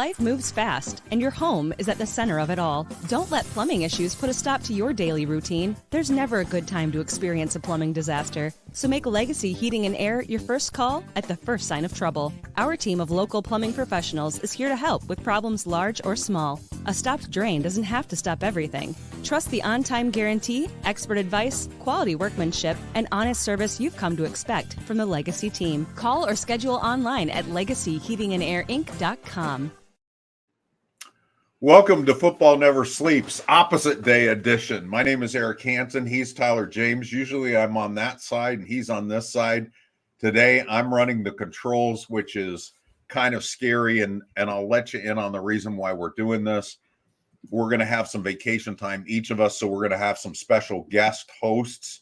Life moves fast, and your home is at the center of it all. Don't let plumbing issues put a stop to your daily routine. There's never a good time to experience a plumbing disaster. So make Legacy Heating and Air your first call at the first sign of trouble. Our team of local plumbing professionals is here to help with problems large or small. A stopped drain doesn't have to stop everything. Trust the on-time guarantee, expert advice, quality workmanship, and honest service you've come to expect from the Legacy team. Call or schedule online at legacyheatingandairinc.com. Welcome to Football Never Sleeps, Opposite Day Edition. My name is Eric Hansen. He's Tyler James. Usually I'm on that side and he's on this side. Today I'm running the controls, which is kind of scary, and I'll let you in on the reason why we're doing this. We're going to have some vacation time, each of us, so we're going to have some special guest hosts.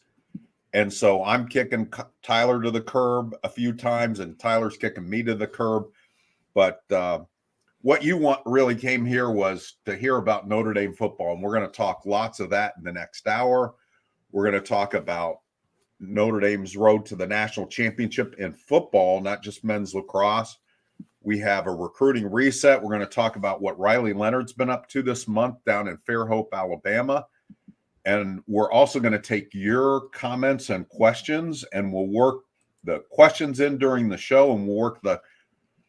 And so I'm kicking Tyler to the curb a few times, and Tyler's kicking me to the curb. But what you really came here was to hear about Notre Dame football, and we're going to talk lots of that in the next hour. We're going to talk about Notre Dame's road to the national championship in football, not just men's lacrosse. We have a recruiting reset. We're going to talk about what Riley Leonard's been up to this month down in Fairhope, Alabama. And we're also going to take your comments and questions, and we'll work the questions in during the show, and we'll work the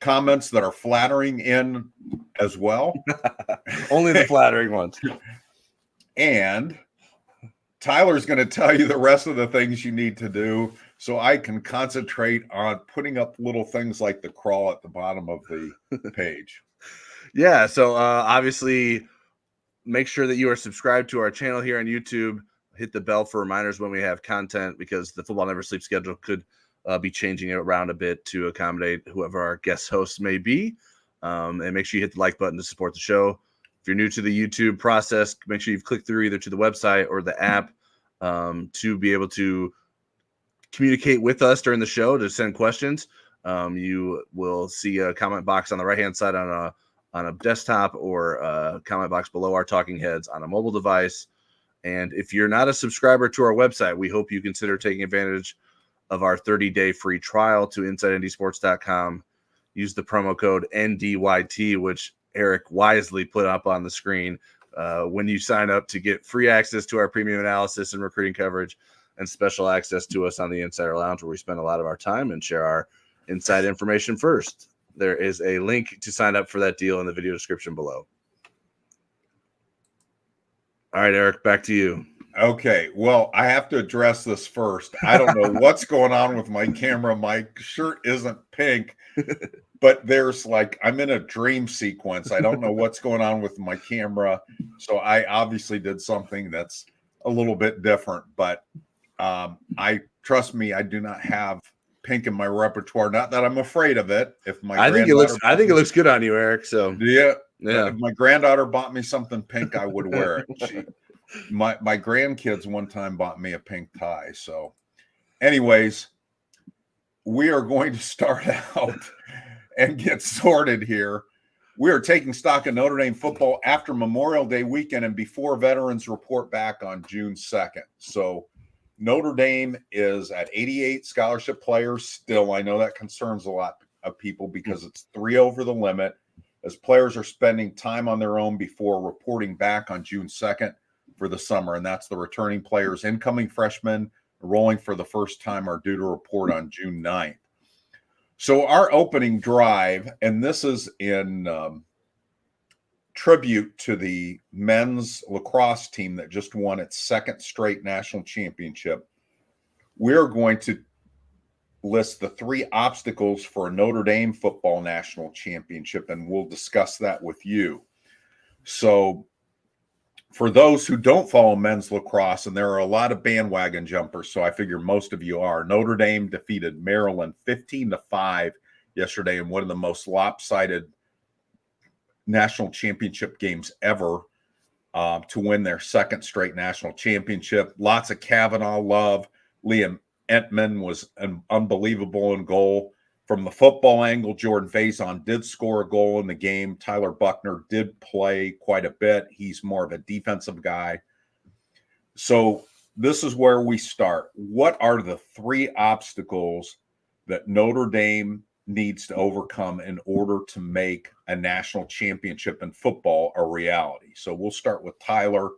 comments that are flattering in as well. Only the flattering ones. And Tyler's going to tell you the rest of the things you need to do so I can concentrate on putting up little things like the crawl at the bottom of the page. Yeah, so obviously make sure that you are subscribed to our channel here on YouTube. Hit the bell for reminders when we have content, because the Football Never Sleep schedule could be changing it around a bit to accommodate whoever our guest hosts may be. And make sure you hit the like button to support the show. If you're new to the YouTube process, make sure you've clicked through either to the website or the app to be able to communicate with us during the show, to send questions. You will see a comment box on the right-hand side on a desktop, or a comment box below our talking heads on a mobile device. And if you're not a subscriber to our website, we hope you consider taking advantage of our 30-day free trial to InsideNDSports.com. Use the promo code NDYT, which Eric wisely put up on the screen when you sign up, to get free access to our premium analysis and recruiting coverage, and special access to us on the Insider Lounge, where we spend a lot of our time and share our inside information first. There is a link to sign up for that deal in the video description below. All right, Eric, back to you. Okay, well, I have to address this first. I don't know what's going on with my camera. My shirt isn't pink, but there's I'm in a dream sequence. I don't know what's going on with my camera. So I obviously did something that's a little bit different, but trust me, I do not have pink in my repertoire. Not that I'm afraid of it. I think it looks good on you, Eric. So yeah. If my granddaughter bought me something pink, I would wear it. My grandkids one time bought me a pink tie. So anyways, we are going to start out and get sorted here. We are taking stock of Notre Dame football after Memorial Day weekend and before veterans report back on June 2nd. So Notre Dame is at 88 scholarship players still. I know that concerns a lot of people because it's 3 over the limit, as players are spending time on their own before reporting back on June 2nd for the summer. And that's the returning players. Incoming freshmen enrolling for the first time are due to report on June 9th. So our opening drive, and this is in tribute to the men's lacrosse team that just won its second straight national championship. We're going to list the 3 obstacles for a Notre Dame football national championship, and we'll discuss that with you. So for those who don't follow men's lacrosse, and there are a lot of bandwagon jumpers, so I figure most of you are, Notre Dame defeated Maryland 15-5 yesterday in one of the most lopsided national championship games ever, to win their second straight national championship. Lots of Kavanaugh love. Liam Entman was unbelievable in goal. From the football angle, Jordan Faison did score a goal in the game. Tyler Buckner did play quite a bit. He's more of a defensive guy. So this is where we start. What are the 3 obstacles that Notre Dame needs to overcome in order to make a national championship in football a reality. So we'll start with Tyler,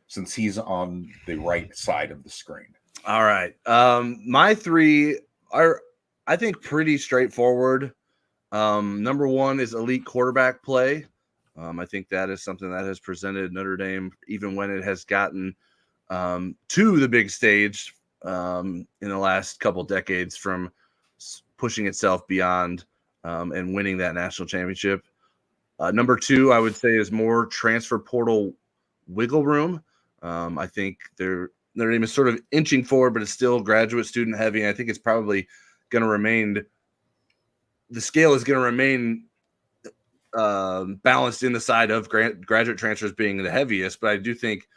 since he's on the right side of the screen. All right. My three are, I think, pretty straightforward. Number one is elite quarterback play. I think that is something that has presented Notre Dame, even when it has gotten to the big stage in the last couple decades, from pushing itself beyond and winning that national championship. Number two, I would say, is more transfer portal wiggle room. I think Notre Dame is sort of inching forward, but it's still graduate student heavy. And I think it's probably going to remain, the scale is going to remain balanced in the side of graduate transfers being the heaviest. But I do think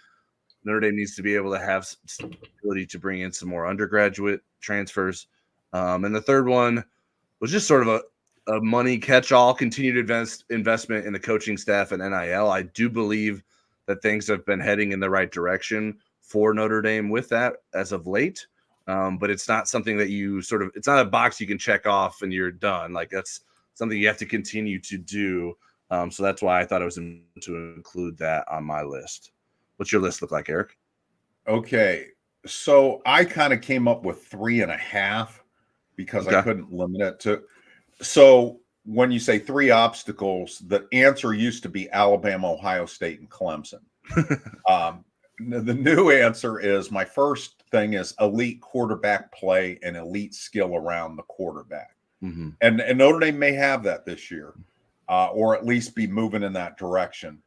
Notre Dame needs to be able to have some ability to bring in some more undergraduate transfers. And the third one was just sort of a money catch-all, continued investment in the coaching staff and NIL. I do believe that things have been heading in the right direction for Notre Dame with that as of late. But it's not something that it's not a box you can check off and you're done. Like, that's something you have to continue to do. So that's why I thought it was important to include that on my list. What's your list look like, Eric? Okay. So I kind of came up with 3.5 because I couldn't limit it to. So when you say 3 obstacles, the answer used to be Alabama, Ohio State, and Clemson. The new answer is, my first thing is elite quarterback play and elite skill around the quarterback. Mm-hmm. And Notre Dame may have that this year, or at least be moving in that direction.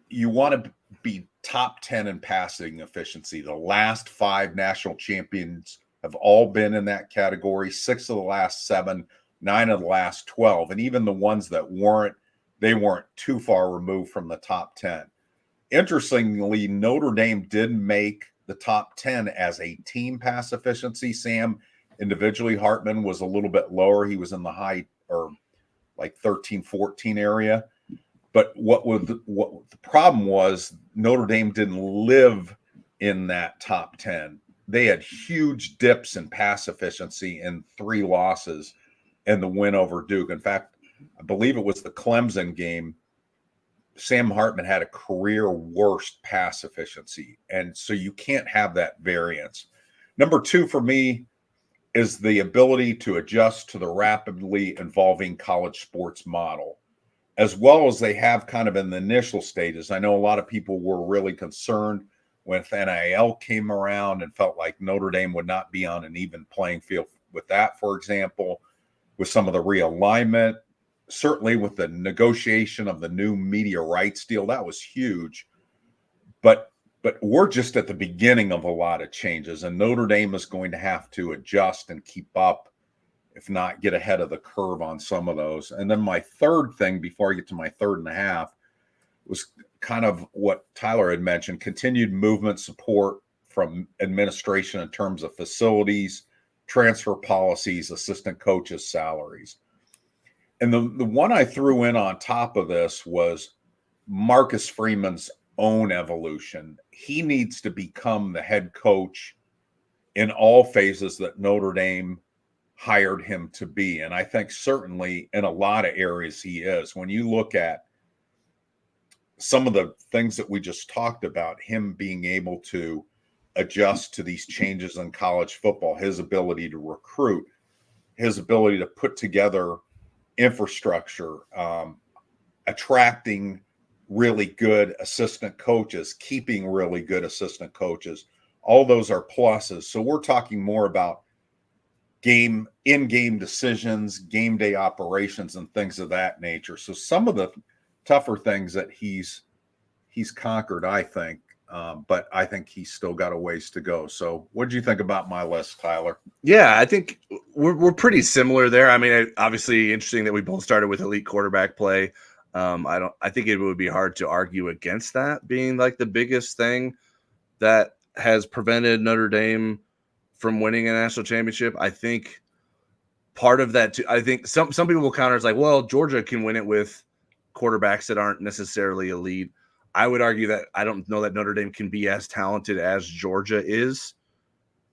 You want to be top 10 in passing efficiency. The last 5 national champions have all been in that category. 6 of the last 7, 9 of the last 12. And even the ones that weren't too far removed from the top 10. Interestingly, Notre Dame did make the top 10 as a team pass efficiency. Sam, individually, Hartman was a little bit lower. He was in the high, or like 13, 14 area. But what the problem was, Notre Dame didn't live in that top 10. They had huge dips in pass efficiency in 3 losses and the win over Duke. In fact, I believe it was the Clemson game. Sam Hartman had a career worst pass efficiency. And so you can't have that variance. Number 2 for me is the ability to adjust to the rapidly evolving college sports model, as well as they have kind of in the initial stages. I know a lot of people were really concerned when NIL came around and felt like Notre Dame would not be on an even playing field with that, for example, with some of the realignment, certainly with the negotiation of the new media rights deal. That was huge. But we're just at the beginning of a lot of changes, and Notre Dame is going to have to adjust and keep up, if not get ahead of the curve on some of those. And then my third thing, before I get to my 3.5, was kind of what Tyler had mentioned: continued movement support from administration in terms of facilities, transfer policies, assistant coaches' salaries. And the one I threw in on top of this was Marcus Freeman's own evolution. He needs to become the head coach in all phases that Notre Dame hired him to be. And I think certainly in a lot of areas he is. When you look at some of the things that we just talked about, him being able to adjust to these changes in college football, his ability to recruit, his ability to put together infrastructure, attracting really good assistant coaches, keeping really good assistant coaches, all those are pluses. So we're talking more about in-game decisions, game day operations, and things of that nature. So some of the tougher things that he's conquered, I think, but I think he's still got a ways to go. So what did you think about my list, Tyler? Yeah, I think we're pretty similar there. I mean, obviously interesting that we both started with elite quarterback play. I think it would be hard to argue against that being like the biggest thing that has prevented Notre Dame from winning a national championship. I think part of that too, I think some people will counter, it's like, well, Georgia can win it with quarterbacks that aren't necessarily elite. I would argue that I don't know that Notre Dame can be as talented as Georgia is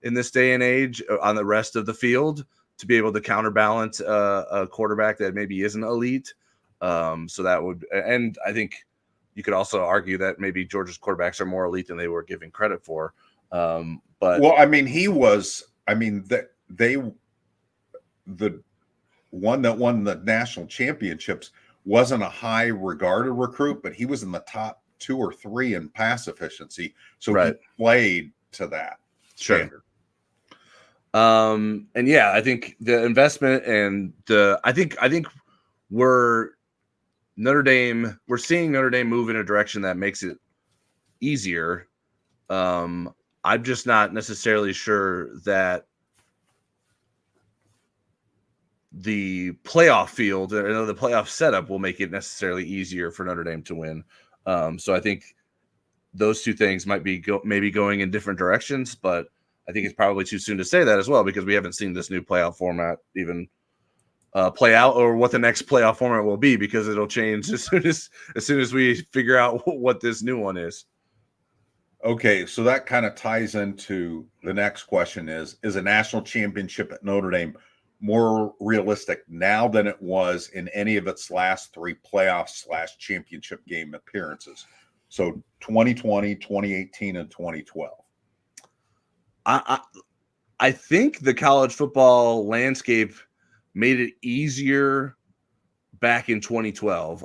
in this day and age on the rest of the field. to be able to counterbalance a quarterback that maybe isn't elite. So that would, and I think you could also argue that maybe Georgia's quarterbacks are more elite than they were given credit for. But well, I mean, the one that won the national championships wasn't a high regarded recruit, but he was in the top 2 or 3 in pass efficiency. So he played to that standard. And yeah, I think the investment and I think we're seeing Notre Dame move in a direction that makes it easier. I'm just not necessarily sure that the playoff field or the playoff setup will make it necessarily easier for Notre Dame to win. So I think those two things might be maybe going in different directions, but I think it's probably too soon to say that as well, because we haven't seen this new playoff format even play out, or what the next playoff format will be, because it'll change as soon as we figure out what this new one is. Okay, so that kind of ties into the next question: is a national championship at Notre Dame more realistic now than it was in any of its last 3 playoff/championship game appearances? So 2020, 2018, and 2012. I think the college football landscape made it easier back in 2012,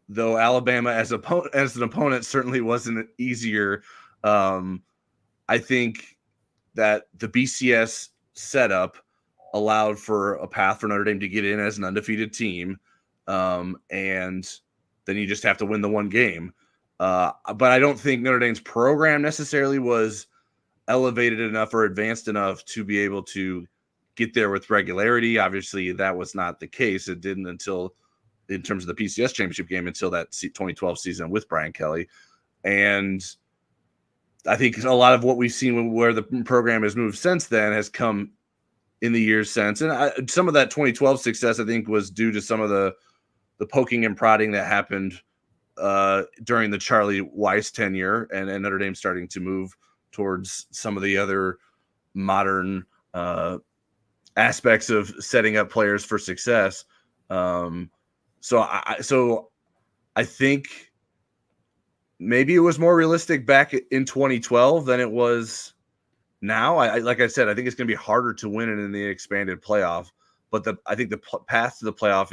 though Alabama as an opponent certainly wasn't easier. I think that the BCS setup allowed for a path for Notre Dame to get in as an undefeated team, and then you just have to win the one game. But I don't think Notre Dame's program necessarily was elevated enough or advanced enough to be able to get there with regularity. Obviously, that was not the case. It didn't until, in terms of the PCS championship game, until that 2012 season with Brian Kelly. And I think a lot of what we've seen where the program has moved since then has come in the years since. And some of that 2012 success, I think, was due to some of the poking and prodding that happened during the Charlie Weiss tenure, and Notre Dame starting to move towards some of the other modern aspects of setting up players for success. So I think maybe it was more realistic back in 2012 than it was now. Like I said, I think it's going to be harder to win it in the expanded playoff, but I think the path to the playoff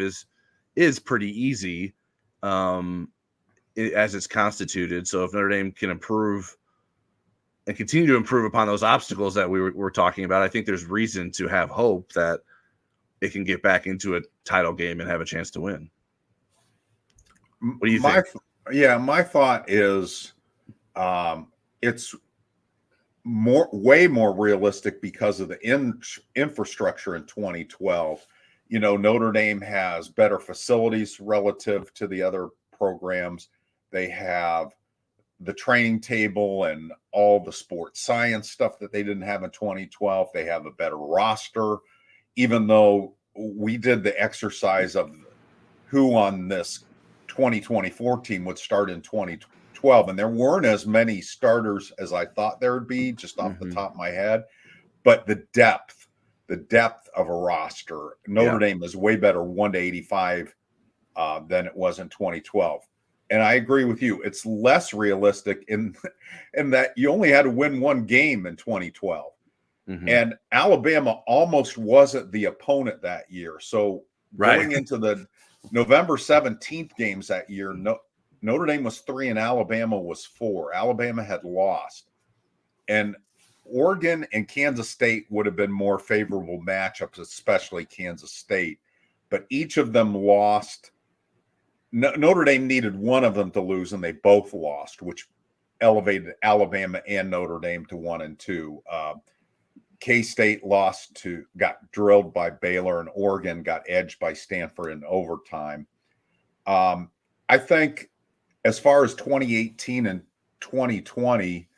is pretty easy as it's constituted. So if Notre Dame can improve and continue to improve upon those obstacles that we were talking about, I think there's reason to have hope that it can get back into a title game and have a chance to win. What do you think? My thought is it's way more realistic because of the infrastructure in 2012. You know, Notre Dame has better facilities relative to the other programs. They have the training table and all the sports science stuff that they didn't have in 2012. They have a better roster, even though we did the exercise of who on this 2024 team would start in 2012. And there weren't as many starters as I thought there would be, just off the top of my head. But the depth of a roster, Notre Dame is way better 1 to 85 than it was in 2012. And I agree with you. It's less realistic in that you only had to win one game in 2012. And Alabama almost wasn't the opponent that year. So going into the November 17th games that year, Notre Dame was 3 and Alabama was 4. Alabama had lost. And Oregon and Kansas State would have been more favorable matchups, especially Kansas State. But each of them lost. Notre Dame needed one of them to lose, and they both lost, which elevated Alabama and Notre Dame to 1 and 2. K-State got drilled by Baylor, and Oregon got edged by Stanford in overtime. I think as far as 2018 and 2020,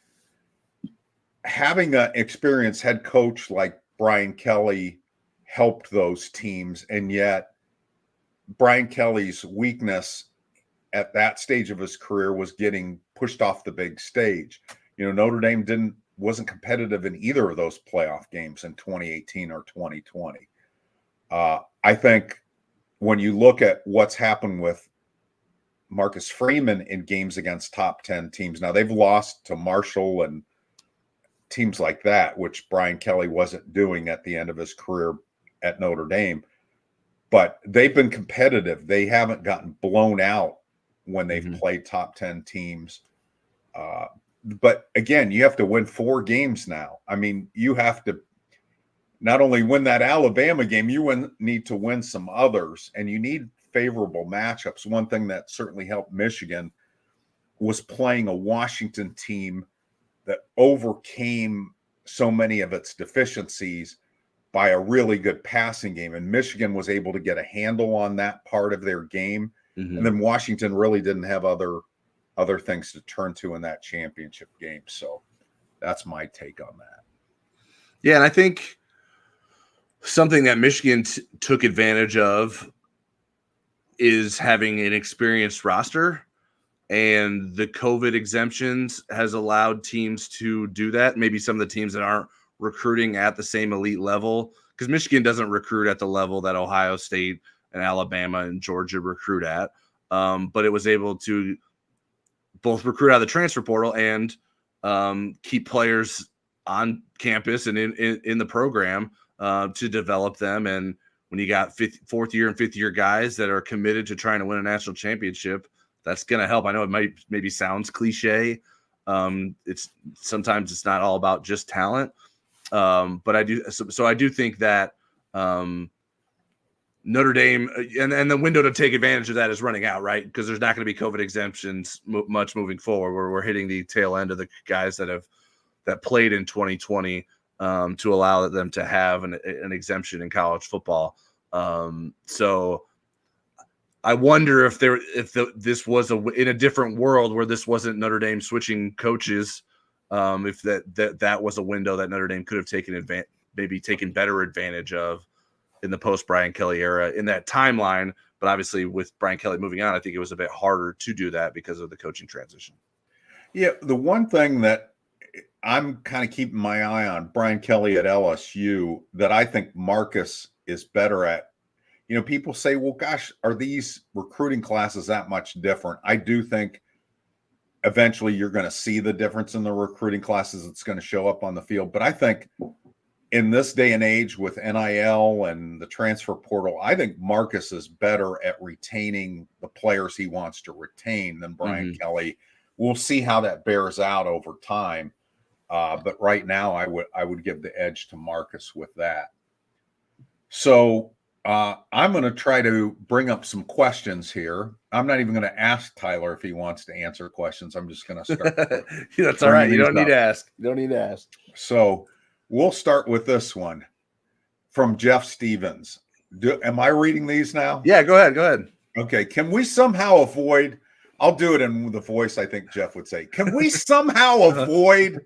having an experienced head coach like Brian Kelly helped those teams, and yet Brian Kelly's weakness at that stage of his career was getting pushed off the big stage. You know, Notre Dame wasn't competitive in either of those playoff games in 2018 or 2020. I think when you look at what's happened with Marcus Freeman in games against top 10 teams, now they've lost to Marshall and teams like that, which Brian Kelly wasn't doing at the end of his career at Notre Dame, but they've been competitive. They haven't gotten blown out when they've played top 10 teams. But again, you have to win 4 games now. I mean, you have to not only win that Alabama game, you need to win some others, and you need favorable matchups. One thing that certainly helped Michigan was playing a Washington team that overcame so many of its deficiencies by a really good passing game. And Michigan was able to get a handle on that part of their game. And then Washington really didn't have other things to turn to in that championship game. So that's my take on that. Yeah, and I think something that Michigan took advantage of is having an experienced roster. And the COVID exemptions has allowed teams to do that. Maybe some of the teams that aren't recruiting at the same elite level, because Michigan doesn't recruit at the level that Ohio State and Alabama and Georgia recruit at. But it was able to both recruit out of the transfer portal and keep players on campus and in the program to develop them. And when you got fourth year and fifth year guys that are committed to trying to win a national championship, that's going to help. I know it maybe sounds cliche. Sometimes it's not all about just talent. But I do think that Notre Dame and the window to take advantage of that is running out, right? Because there's not going to be COVID exemptions much moving forward, where we're hitting the tail end of the guys that played in 2020 to allow them to have an exemption in college football. So I wonder if this was in a different world where this wasn't Notre Dame switching coaches, if that was a window that Notre Dame could have taken better advantage of in the post Brian Kelly era in that timeline. But obviously with Brian Kelly moving on, I think it was a bit harder to do that because of the coaching transition. Yeah. The one thing that I'm kind of keeping my eye on, Brian Kelly at LSU, that I think Marcus is better at. You know, people say, well, gosh, are these recruiting classes that much different? I do think eventually you're going to see the difference in the recruiting classes. It's going to show up on the field. But I think in this day and age with NIL and the transfer portal, I think Marcus is better at retaining the players he wants to retain than Brian Kelly. We'll see how that bears out over time. But right now, I would give the edge to Marcus with that. So I'm going to try to bring up some questions here. I'm not even going to ask Tyler if he wants to answer questions. I'm just going to start. That's all right. You don't need to ask. So we'll start with this one from Jeff Stevens. Am I reading these now? Yeah, go ahead. Okay. Can we somehow avoid, I'll do it in the voice I think Jeff would say, can we somehow avoid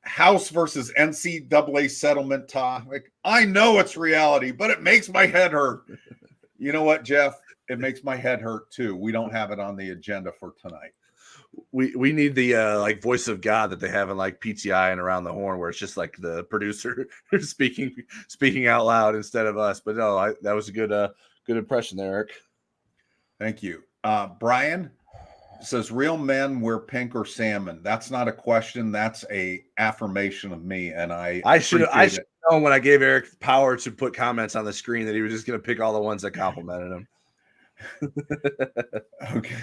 House versus NCAA settlement topic? I know it's reality, but it makes my head hurt. You know what, Jeff? It makes my head hurt too. We don't have it on the agenda for tonight. We need the like voice of God that they have in like PTI and Around the Horn, where it's just like the producer speaking out loud instead of us. But no, that was a good impression there, Eric. Thank you. Brian says, real men wear pink or salmon. That's not a question. That's a affirmation of me. And I should know when I gave Eric power to put comments on the screen that he was just going to pick all the ones that complimented him. Okay.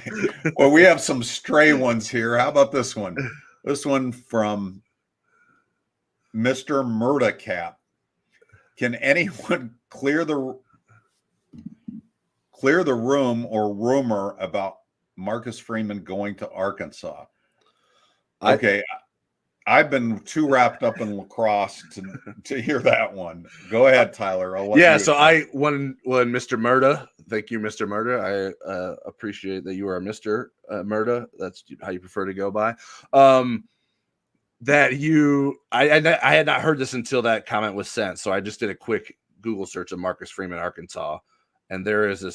Well, we have some stray ones here. How about this one? This one from Mr. Murdacap. Can anyone clear the room or rumor about Marcus Freeman going to Arkansas? Okay. I've been too wrapped up in lacrosse to hear that one. Go ahead, Tyler. When Mr. Murda, thank you, Mr. Murda. I appreciate that you are a Mr. Murda. That's how you prefer to go by. I had not heard this until that comment was sent. So I just did a quick Google search of Marcus Freeman, Arkansas. And there is a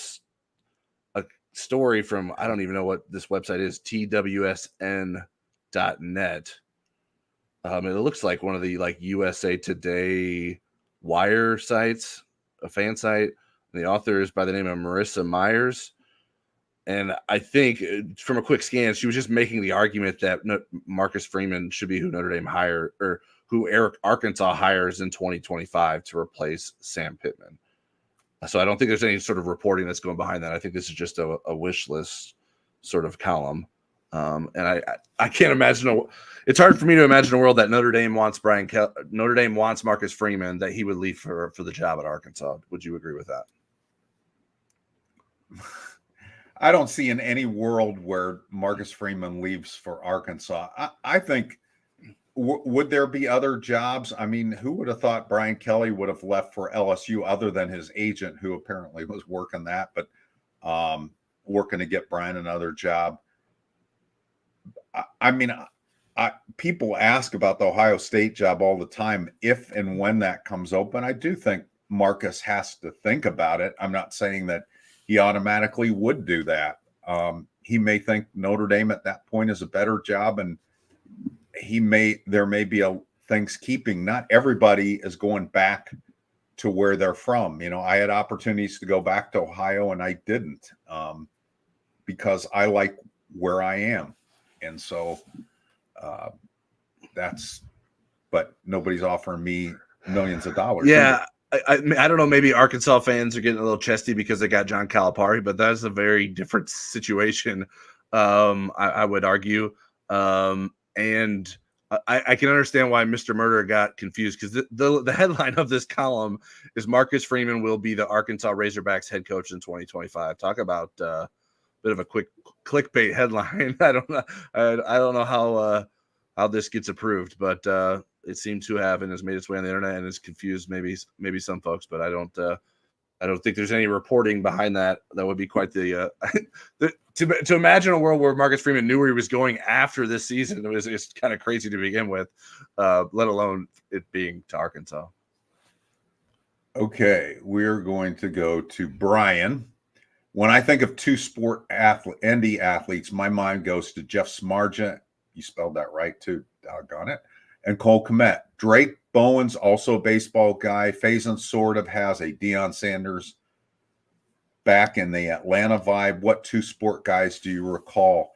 story from, I don't even know what this website is, twsn.net. It looks like one of the like USA Today wire sites. a fan site. And the author is by the name of Marissa Myers. And I think from a quick scan, she was just making the argument that Marcus Freeman should be who Notre Dame hired, or who Arkansas hires in 2025 to replace Sam Pittman. So I don't think there's any sort of reporting that's going behind that. I think this is just a wish list sort of column. And I can't imagine it's hard for me to imagine a world that Notre Dame wants Notre Dame wants Marcus Freeman, that he would leave for the job at Arkansas. Would you agree with that? I don't see in any world where Marcus Freeman leaves for Arkansas. I think, would there be other jobs? I mean, who would have thought Brian Kelly would have left for LSU other than his agent, who apparently was working that, but working to get Brian another job? I mean, people ask about the Ohio State job all the time, if and when that comes open. I do think Marcus has to think about it. I'm not saying that he automatically would do that. He may think Notre Dame at that point is a better job, and there may be things keeping. Not everybody is going back to where they're from. You know, I had opportunities to go back to Ohio, and I didn't, because I like where I am. And so but nobody's offering me millions of dollars. Yeah. I don't know. Maybe Arkansas fans are getting a little chesty because they got John Calipari, but that's a very different situation. I would argue. And I can understand why Mr. Murder got confused, because the headline of this column is Marcus Freeman will be the Arkansas Razorbacks head coach in 2025. Talk about a bit of a quick clickbait headline. I don't know. I don't know how this gets approved, but it seemed to have, and has made its way on the internet and has confused maybe some folks. But I don't think there's any reporting behind that. That would be quite the to imagine a world where Marcus Freeman knew where he was going after this season. It's kind of crazy to begin with, let alone it being to Arkansas. Okay, we're going to go to Brian. When I think of two-sport ND athletes, my mind goes to Jeff Smarja. You spelled that right too, doggone it. And Cole Kmet. Drake Bowen's also a baseball guy. Faison sort of has a Deion Sanders back in the Atlanta vibe. What two-sport guys do you recall?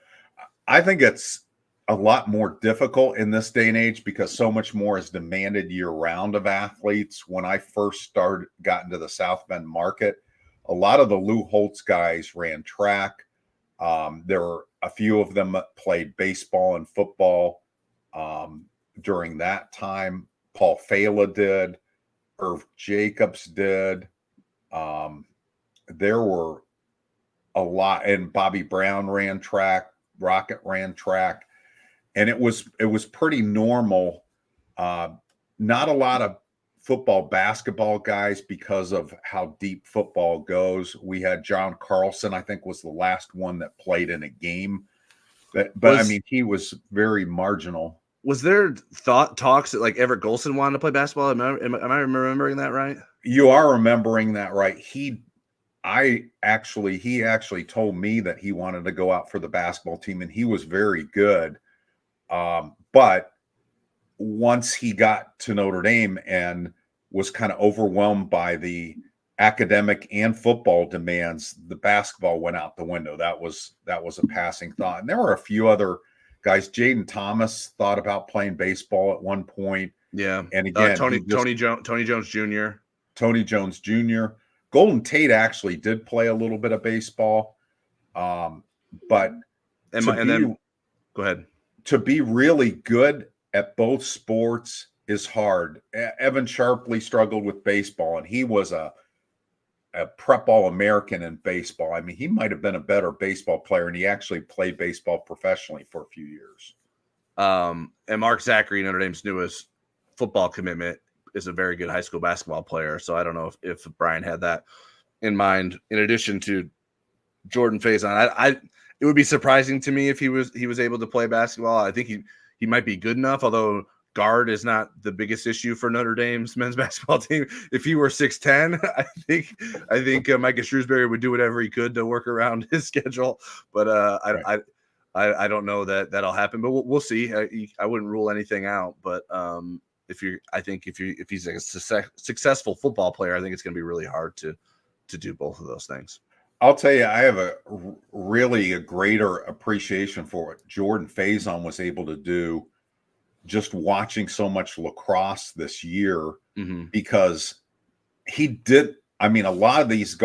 I think it's a lot more difficult in this day and age because so much more is demanded year-round of athletes. When I first got into the South Bend market, a lot of the Lou Holtz guys ran track. There were a few of them that played baseball and football during that time. Paul Fela did. Irv Jacobs did. There were a lot, and Bobby Brown ran track. Rocket ran track, and it was pretty normal. Not a lot of football, basketball guys because of how deep football goes. We had John Carlson, I think, was the last one that played in a game. But I mean, he was very marginal. Was there talks that like Everett Golson wanted to play basketball? Am I remembering that right? You are remembering that right. He actually told me that he wanted to go out for the basketball team, and he was very good. But once he got to Notre Dame and was kind of overwhelmed by the academic and football demands, the basketball went out the window. That was a passing thought. And there were a few other guys. Jaden Thomas thought about playing baseball at one point. Yeah. And again, Tony Jones Jr. Tony Jones Jr. Golden Tate actually did play a little bit of baseball. But go ahead. To be really good at both sports is hard. Evan Sharpley struggled with baseball, and he was a prep All-American in baseball. I mean, he might have been a better baseball player, and he actually played baseball professionally for a few years. And Mark Zachary, Notre Dame's newest football commitment, is a very good high school basketball player. So I don't know if Brian had that in mind. In addition to Jordan Faison, it would be surprising to me if he was able to play basketball. I think he might be good enough, although guard is not the biggest issue for Notre Dame's men's basketball team. If he were 6'10", I think Micah Shrewsbury would do whatever he could to work around his schedule. But I don't know that that'll happen. But we'll see. I wouldn't rule anything out. But if he's a successful football player, I think it's going to be really hard to do both of those things. I'll tell you, I have a greater appreciation for what Jordan Faison was able to do just watching so much lacrosse this year, because he did. I mean, a lot of these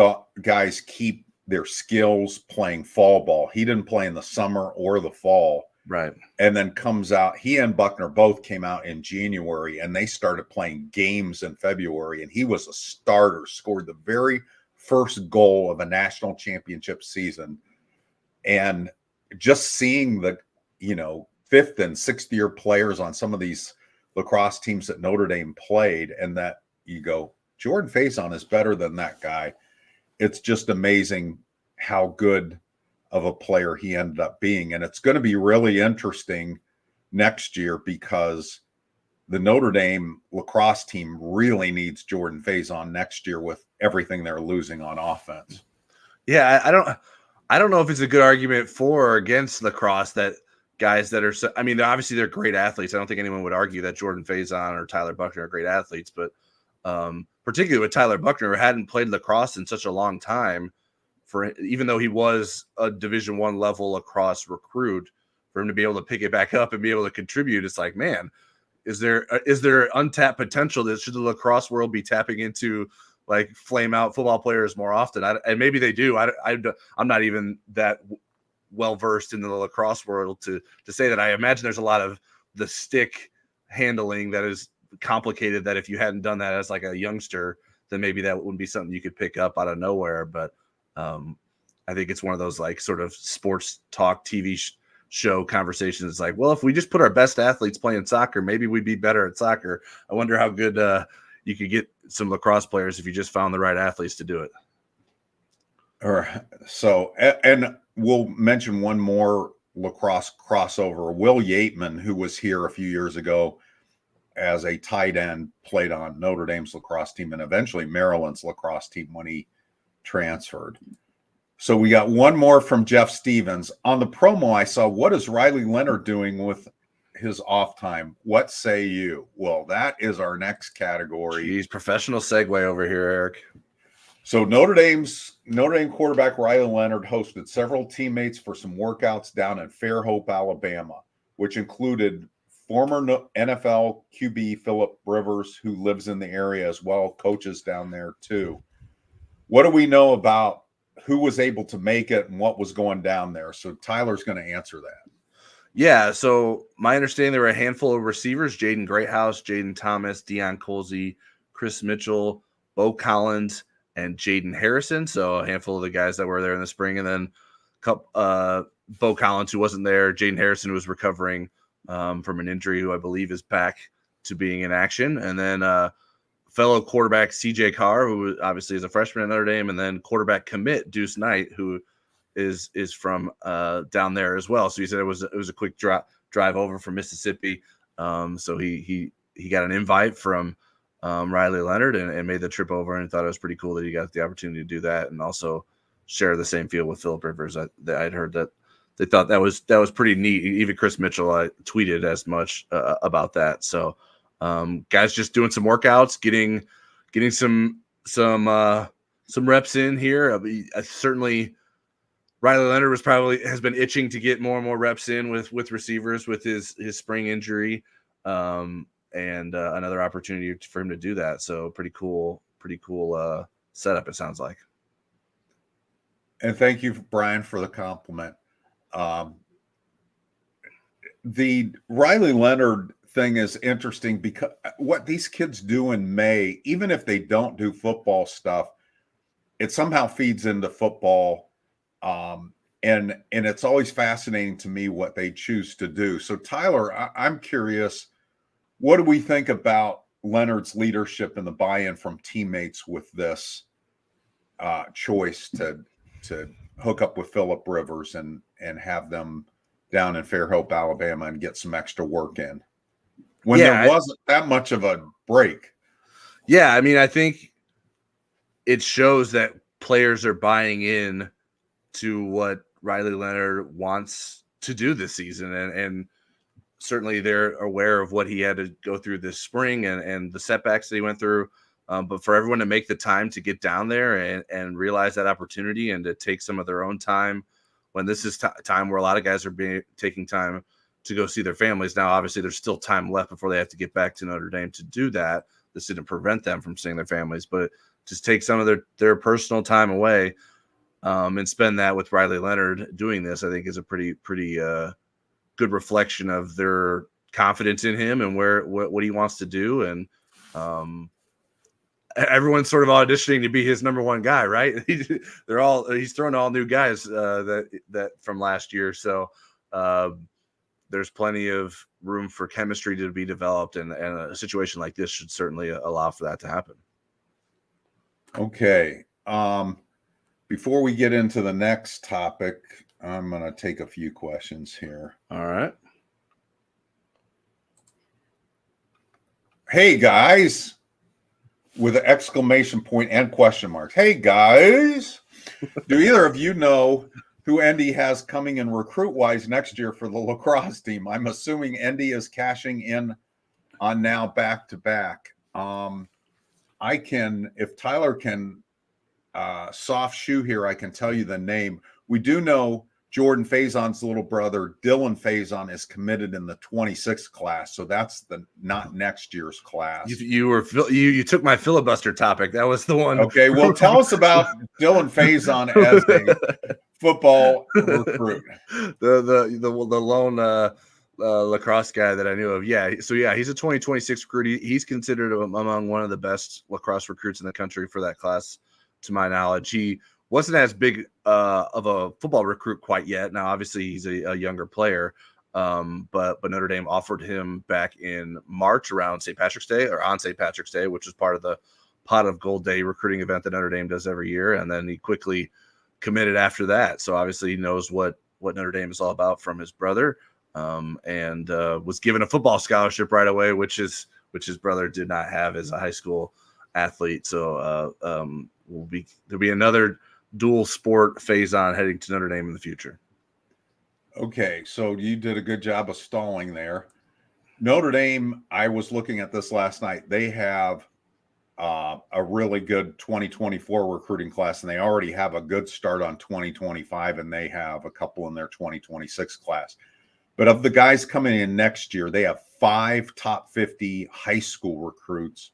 guys keep their skills playing fall ball. He didn't play in the summer or the fall. Right. And then comes out, he and Buckner both came out in January, and they started playing games in February, and he was a starter, scored the very first goal of a national championship season. And just seeing the, fifth and sixth year players on some of these lacrosse teams that Notre Dame played, and that you go, Jordan Faison is better than that guy. It's just amazing how good of a player he ended up being. And it's going to be really interesting next year because the Notre Dame lacrosse team really needs Jordan Faison next year with everything they're losing on offense. Yeah, I don't know if it's a good argument for or against lacrosse that guys that are – I mean, obviously they're great athletes. I don't think anyone would argue that Jordan Faison or Tyler Buckner are great athletes, but particularly with Tyler Buckner, who hadn't played lacrosse in such a long time, even though he was a Division I level lacrosse recruit, for him to be able to pick it back up and be able to contribute, it's like, man, is there untapped potential that should the lacrosse world be tapping into, like flame out football players more often? And maybe they do. I'm not even that well versed in the lacrosse world to say that. I imagine there's a lot of the stick handling that is complicated, that if you hadn't done that as like a youngster, then maybe that wouldn't be something you could pick up out of nowhere. But I think it's one of those like sort of sports talk TV show conversations. It's like, well, if we just put our best athletes playing soccer, maybe we'd be better at soccer. I wonder how good you could get some lacrosse players if you just found the right athletes to do it. And we'll mention one more lacrosse crossover. Will Yateman, who was here a few years ago as a tight end, played on Notre Dame's lacrosse team and eventually Maryland's lacrosse team when he transferred. So we got one more from Jeff Stevens. On the promo I saw, what is Riley Leonard doing with his off time? What say you? Well, that is our next category. He's professional segue over here, Eric. So Notre Dame quarterback Riley Leonard hosted several teammates for some workouts down in Fairhope, Alabama, which included former NFL QB Philip Rivers, who lives in the area as well, coaches down there too. What do we know about who was able to make it and what was going down there? So Tyler's going to answer that. Yeah, so my understanding, there were a handful of receivers: Jaden Greathouse, Jaden Thomas, Deion Colsey, Chris Mitchell, Bo Collins, and Jaden Harrison. So a handful of the guys that were there in the spring. And then Bo Collins, who wasn't there, Jaden Harrison, who was recovering from an injury, who I believe is back to being in action. And then fellow quarterback CJ Carr, who obviously is a freshman at Notre Dame, and then quarterback commit Duce Knight, who is from down there as well. So he said it was a quick drive over from Mississippi. So he got an invite from Riley Leonard and made the trip over, and thought it was pretty cool that he got the opportunity to do that, and also share the same field with Philip Rivers. I'd heard that they thought that was pretty neat. Even Chris Mitchell tweeted as much about that. So guys just doing some workouts, getting some reps in here. Certainly Riley Leonard has been itching to get more and more reps in with receivers with his spring injury, and another opportunity for him to do that. So pretty cool setup, it sounds like. And thank you, Brian, for the compliment. The Riley Leonard thing is interesting because what these kids do in May, even if they don't do football stuff, it somehow feeds into football. And it's always fascinating to me what they choose to do. So Tyler, I'm curious, what do we think about Leonard's leadership and the buy-in from teammates with this choice to hook up with Philip Rivers and have them down in Fairhope, Alabama, and get some extra work in when there wasn't that much of a break? Yeah, I mean, I think it shows that players are buying in to what Riley Leonard wants to do this season, and certainly they're aware of what he had to go through this spring and the setbacks that he went through. But for everyone to make the time to get down there and realize that opportunity and to take some of their own time when this is time where a lot of guys are taking time to go see their families. Now, obviously, there's still time left before they have to get back to Notre Dame to do that. This didn't prevent them from seeing their families, but just take some of their personal time away and spend that with Riley Leonard doing this, I think is a pretty good reflection of their confidence in him and what he wants to do. And everyone's sort of auditioning to be his number one guy, right? He's throwing all new guys that from last year. So there's plenty of room for chemistry to be developed, and a situation like this should certainly allow for that to happen. Okay. Before we get into the next topic, I'm going to take a few questions here. All right. Hey, guys, with an exclamation point and question marks. Hey, guys, do either of you know who Andy has coming in recruit-wise next year for the lacrosse team? I'm assuming Andy is cashing in on now back-to-back. I can, if Tyler can soft shoe here, I can tell you the name. We do know Jordan Faison's little brother, Dylan Faison, is committed in the 26th class. So that's not next year's class. You took my filibuster topic. That was the one. Okay, well, tell us about Dylan Faison as a football recruit. The lone lacrosse guy that I knew of. Yeah. So yeah, he's a 2026 recruit. He's considered among one of the best lacrosse recruits in the country for that class, to my knowledge. He wasn't as big of a football recruit quite yet. Now, obviously, he's a younger player, but Notre Dame offered him back in March around St. Patrick's Day, or on St. Patrick's Day, which is part of the Pot of Gold Day recruiting event that Notre Dame does every year. And then he quickly committed after that. So obviously he knows what Notre Dame is all about from his brother, and was given a football scholarship right away, which his brother did not have as a high school athlete. So there'll be another dual sport Faison heading to Notre Dame in the future. Okay, so you did a good job of stalling there. Notre Dame, I was looking at this last night. They have a really good 2024 recruiting class, and they already have a good start on 2025, and they have a couple in their 2026 class. But of the guys coming in next year, they have 5 top 50 high school recruits,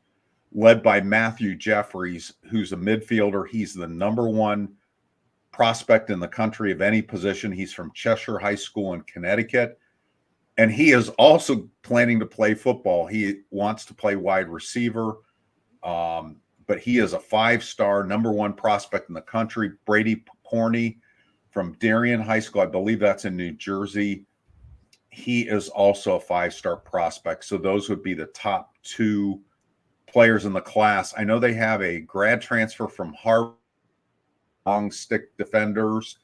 led by Matthew Jeffries, who's a midfielder. He's the number 1 prospect in the country of any position. He's from Cheshire High School in Connecticut, and he is also planning to play football. He wants to play wide receiver, but he is a 5-star, number 1 prospect in the country. Brady Porney from Darien High School, I believe that's in New Jersey. He is also a 5-star prospect. So those would be the top 2 players in the class. I know they have a grad transfer from Harvard, long stick defenders,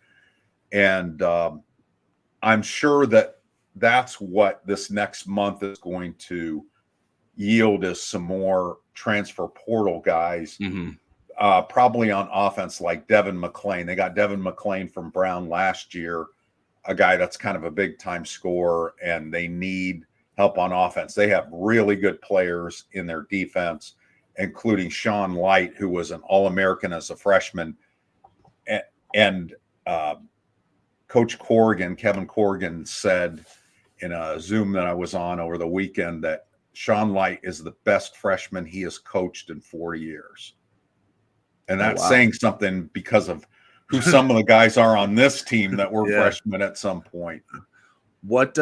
and I'm sure that's what this next month is going to yield, is some more transfer portal guys, probably on offense, like Devin McClain. They got Devin McClain from Brown last year, a guy that's kind of a big time scorer, and they need help on offense. They have really good players in their defense, including Sean Light, who was an All-American as a freshman. And Coach Corrigan, Kevin Corrigan, said in a Zoom that I was on over the weekend that Sean Light is the best freshman he has coached in 40 years. And that's saying something because of who some of the guys are on this team that were freshmen at some point. What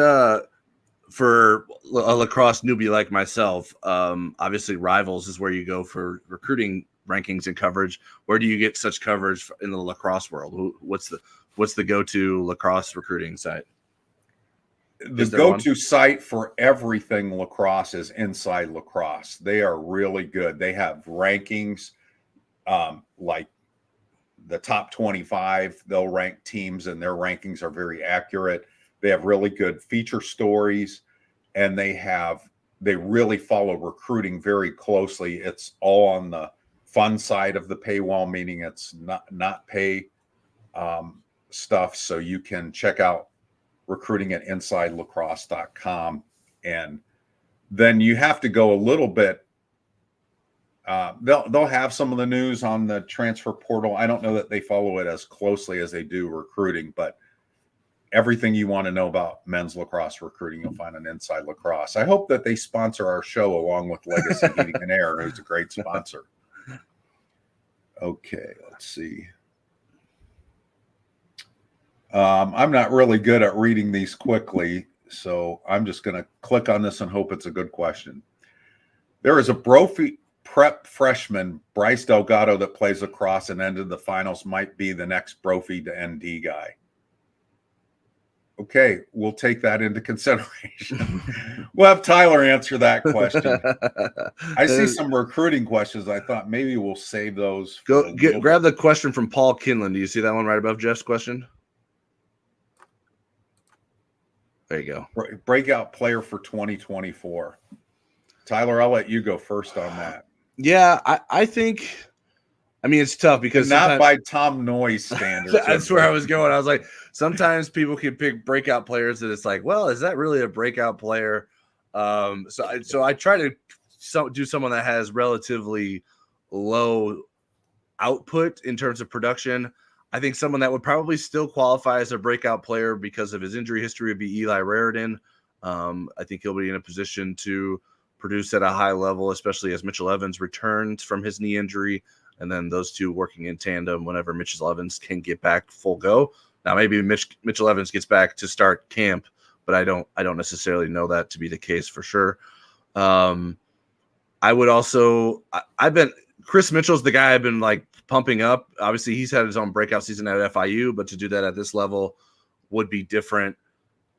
for a lacrosse newbie like myself, obviously Rivals is where you go for recruiting rankings and coverage. Where do you get such coverage in the lacrosse world? What's the go-to lacrosse recruiting site? The go-to site for everything lacrosse is Inside Lacrosse. They are really good. They have rankings, like the top 25. They'll rank teams, and their rankings are very accurate. They have really good feature stories, and they really follow recruiting very closely. It's all on the fun side of the paywall, meaning it's not pay stuff. So you can check out recruiting at InsideLacrosse.com. And then you have to go a little bit. They'll have some of the news on the transfer portal. I don't know that they follow it as closely as they do recruiting, but everything you want to know about men's lacrosse recruiting, you'll find on Inside Lacrosse. I hope that they sponsor our show along with Legacy Heating and Air, who's a great sponsor. Okay, let's see. I'm not really good at reading these quickly, so I'm just going to click on this and hope it's a good question. There is a Brophy prep freshman, Bryce Delgado, that plays lacrosse and ended the finals, might be the next Brophy to ND guy. Okay, we'll take that into consideration. We'll have Tyler answer that question. I see some recruiting questions. I thought maybe we'll save those. Grab the question from Paul Kinlan. Do you see that one right above Jeff's question? There you go. Breakout player for 2024. Tyler, I'll let you go first on that. Yeah, I think. I mean, it's tough because not by Tom Noyes standards. That's where I was going. I was like, sometimes people can pick breakout players that it's like, well, is that really a breakout player? So I try to do someone that has relatively low output in terms of production. I think someone that would probably still qualify as a breakout player because of his injury history would be Eli Raridan. I think he'll be in a position to produce at a high level, especially as Mitchell Evans returns from his knee injury. And then those two working in tandem whenever Mitchell Evans can get back full go. Now, maybe Mitchell Evans gets back to start camp, but I don't necessarily know that to be the case for sure. I would also Chris Mitchell's the guy I've been like pumping up. Obviously, he's had his own breakout season at FIU, but to do that at this level would be different.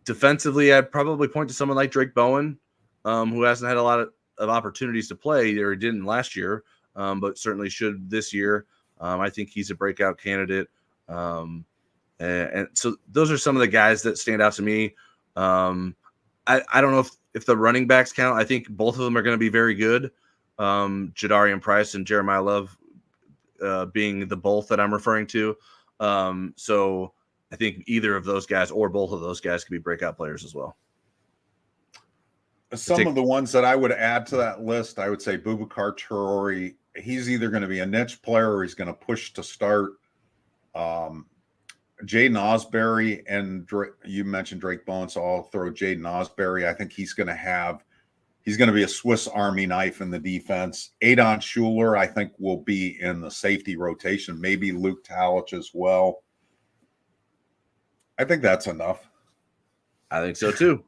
Defensively, I'd probably point to someone like Drake Bowen, who hasn't had a lot of opportunities to play, or didn't last year. But certainly should this year. I think he's a breakout candidate. And so those are some of the guys that stand out to me. I don't know if the running backs count. I think both of them are going to be very good. Jadarian Price and Jeremiah Love being the both that I'm referring to. So I think either of those guys or both of those guys could be breakout players as well. Some of the ones that I would add to that list, I would say Boubacar Traore. He's either going to be a niche player or he's going to push to start. Jaden Osbury, and you mentioned Drake Bowen, so I'll throw Jaden Osbury. I think he's going to be a Swiss Army knife in the defense. Adon Schuler, I think, will be in the safety rotation. Maybe Luke Talich as well. I think that's enough. I think so too.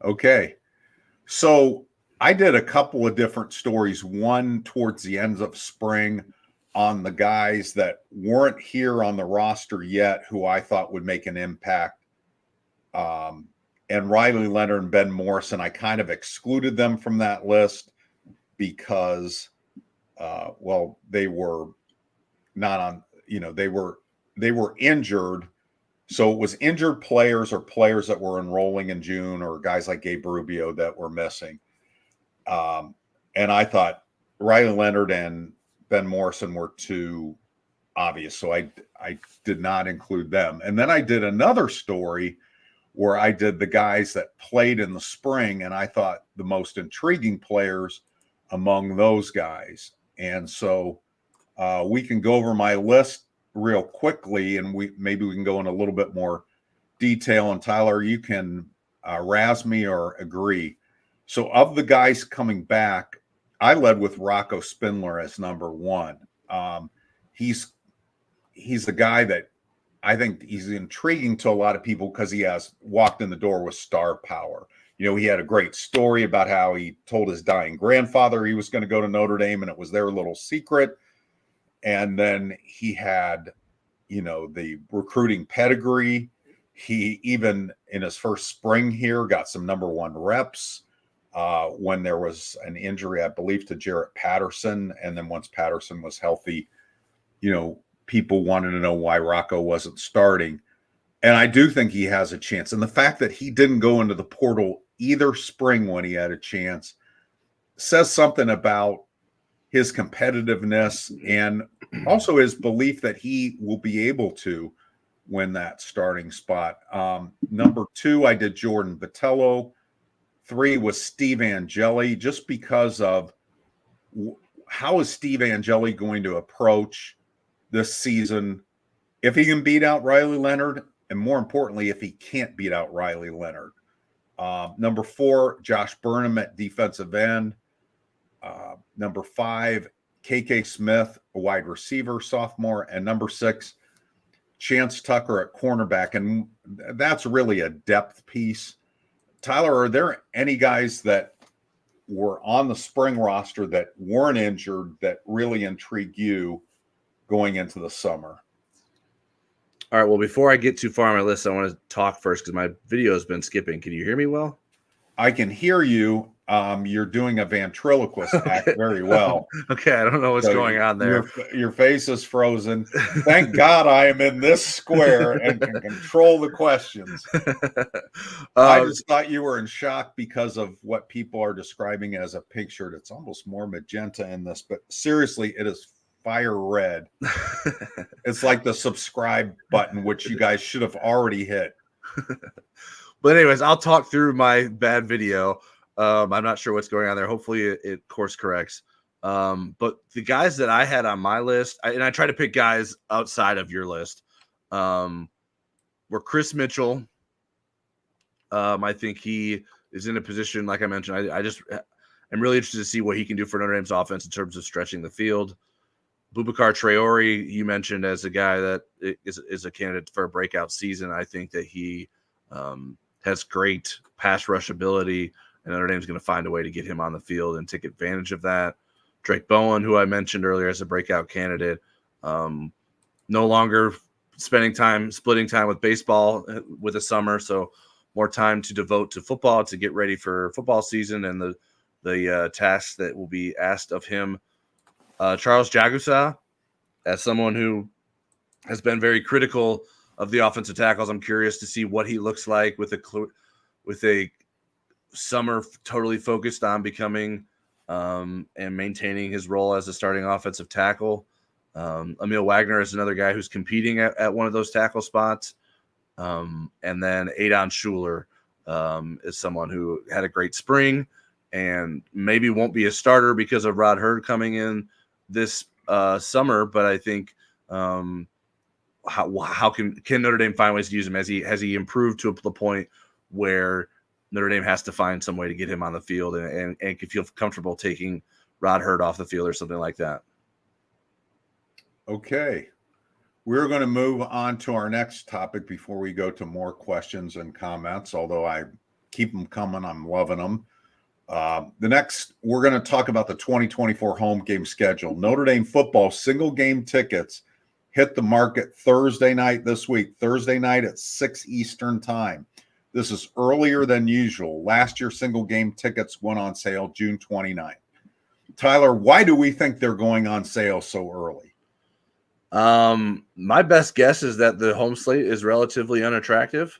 Okay. So I did a couple of different stories, one towards the ends of spring on the guys that weren't here on the roster yet who I thought would make an impact. And Riley Leonard and Ben Morrison, I kind of excluded them from that list because, they were not on, they were injured. So it was injured players or players that were enrolling in June or guys like Gabe Rubio that were missing. And I thought Riley Leonard and Ben Morrison were too obvious. So I did not include them. And then I did another story where I did the guys that played in the spring. And I thought the most intriguing players among those guys. And so we can go over my list real quickly, and maybe we can go in a little bit more detail. And Tyler, you can razz me or agree. So of the guys coming back, I led with Rocco Spindler as number one. He's the guy that I think he's intriguing to a lot of people because he has walked in the door with star power. He had a great story about how he told his dying grandfather he was going to go to Notre Dame, and it was their little secret. And then he had, the recruiting pedigree. He even in his first spring here got some number one reps when there was an injury, I believe, to Jarrett Patterson. And then once Patterson was healthy, people wanted to know why Rocco wasn't starting. And I do think he has a chance. And the fact that he didn't go into the portal either spring when he had a chance says something about his competitiveness and also his belief that he will be able to win that starting spot. Number two, I did Jordan Botello. 3 was Steve Angeli, just because of how is Steve Angeli going to approach this season if he can beat out Riley Leonard, and more importantly, if he can't beat out Riley Leonard. Number 4, Josh Burnham at defensive end. Number 5, KK Smith, a wide receiver, sophomore. And number 6, Chance Tucker at cornerback. And that's really a depth piece. Tyler, are there any guys that were on the spring roster that weren't injured that really intrigue you going into the summer? All right, well, before I get too far on my list, I want to talk first because my video has been skipping. Can you hear me well? I can hear you. You're doing a ventriloquist act very well. Okay, I don't know what's going on there. Your face is frozen. Thank God I am in this square and can control the questions. I just thought you were in shock because of what people are describing as a pink shirt. It's almost more magenta in this, but seriously, it is fire red. It's like the subscribe button, which you guys should have already hit. But anyways, I'll talk through my bad video. I'm not sure what's going on there. Hopefully it course corrects. But the guys that I had on my list, and I try to pick guys outside of your list, were Chris Mitchell. I think he is in a position, like I mentioned, I'm really interested to see what he can do for Notre Dame's offense in terms of stretching the field. Boubacar Traore, you mentioned as a guy that is a candidate for a breakout season. I think that he has great pass rush ability, and Notre Dame's going to find a way to get him on the field and take advantage of that. Drake Bowen, who I mentioned earlier as a breakout candidate, no longer splitting time with baseball with the summer, so more time to devote to football to get ready for football season and the tasks that will be asked of him. Charles Jagusa, as someone who has been very critical of the offensive tackles, I'm curious to see what he looks like with a summer totally focused on becoming and maintaining his role as a starting offensive tackle. Emil Wagner is another guy who's competing at one of those tackle spots. And then Adon Schuler is someone who had a great spring and maybe won't be a starter because of Rod Hurd coming in this summer, but I think how can Notre Dame find ways to use him? Has he improved to the point where Notre Dame has to find some way to get him on the field and can feel comfortable taking Rod Hurd off the field or something like that? Okay. We're going to move on to our next topic before we go to more questions and comments, although I keep them coming. I'm loving them. We're going to talk about the 2024 home game schedule. Notre Dame football single game tickets hit the market Thursday night this week, Thursday night at 6 Eastern time. This is earlier than usual. Last year, single game tickets went on sale June 29th. Tyler, why do we think they're going on sale so early? My best guess is that the home slate is relatively unattractive.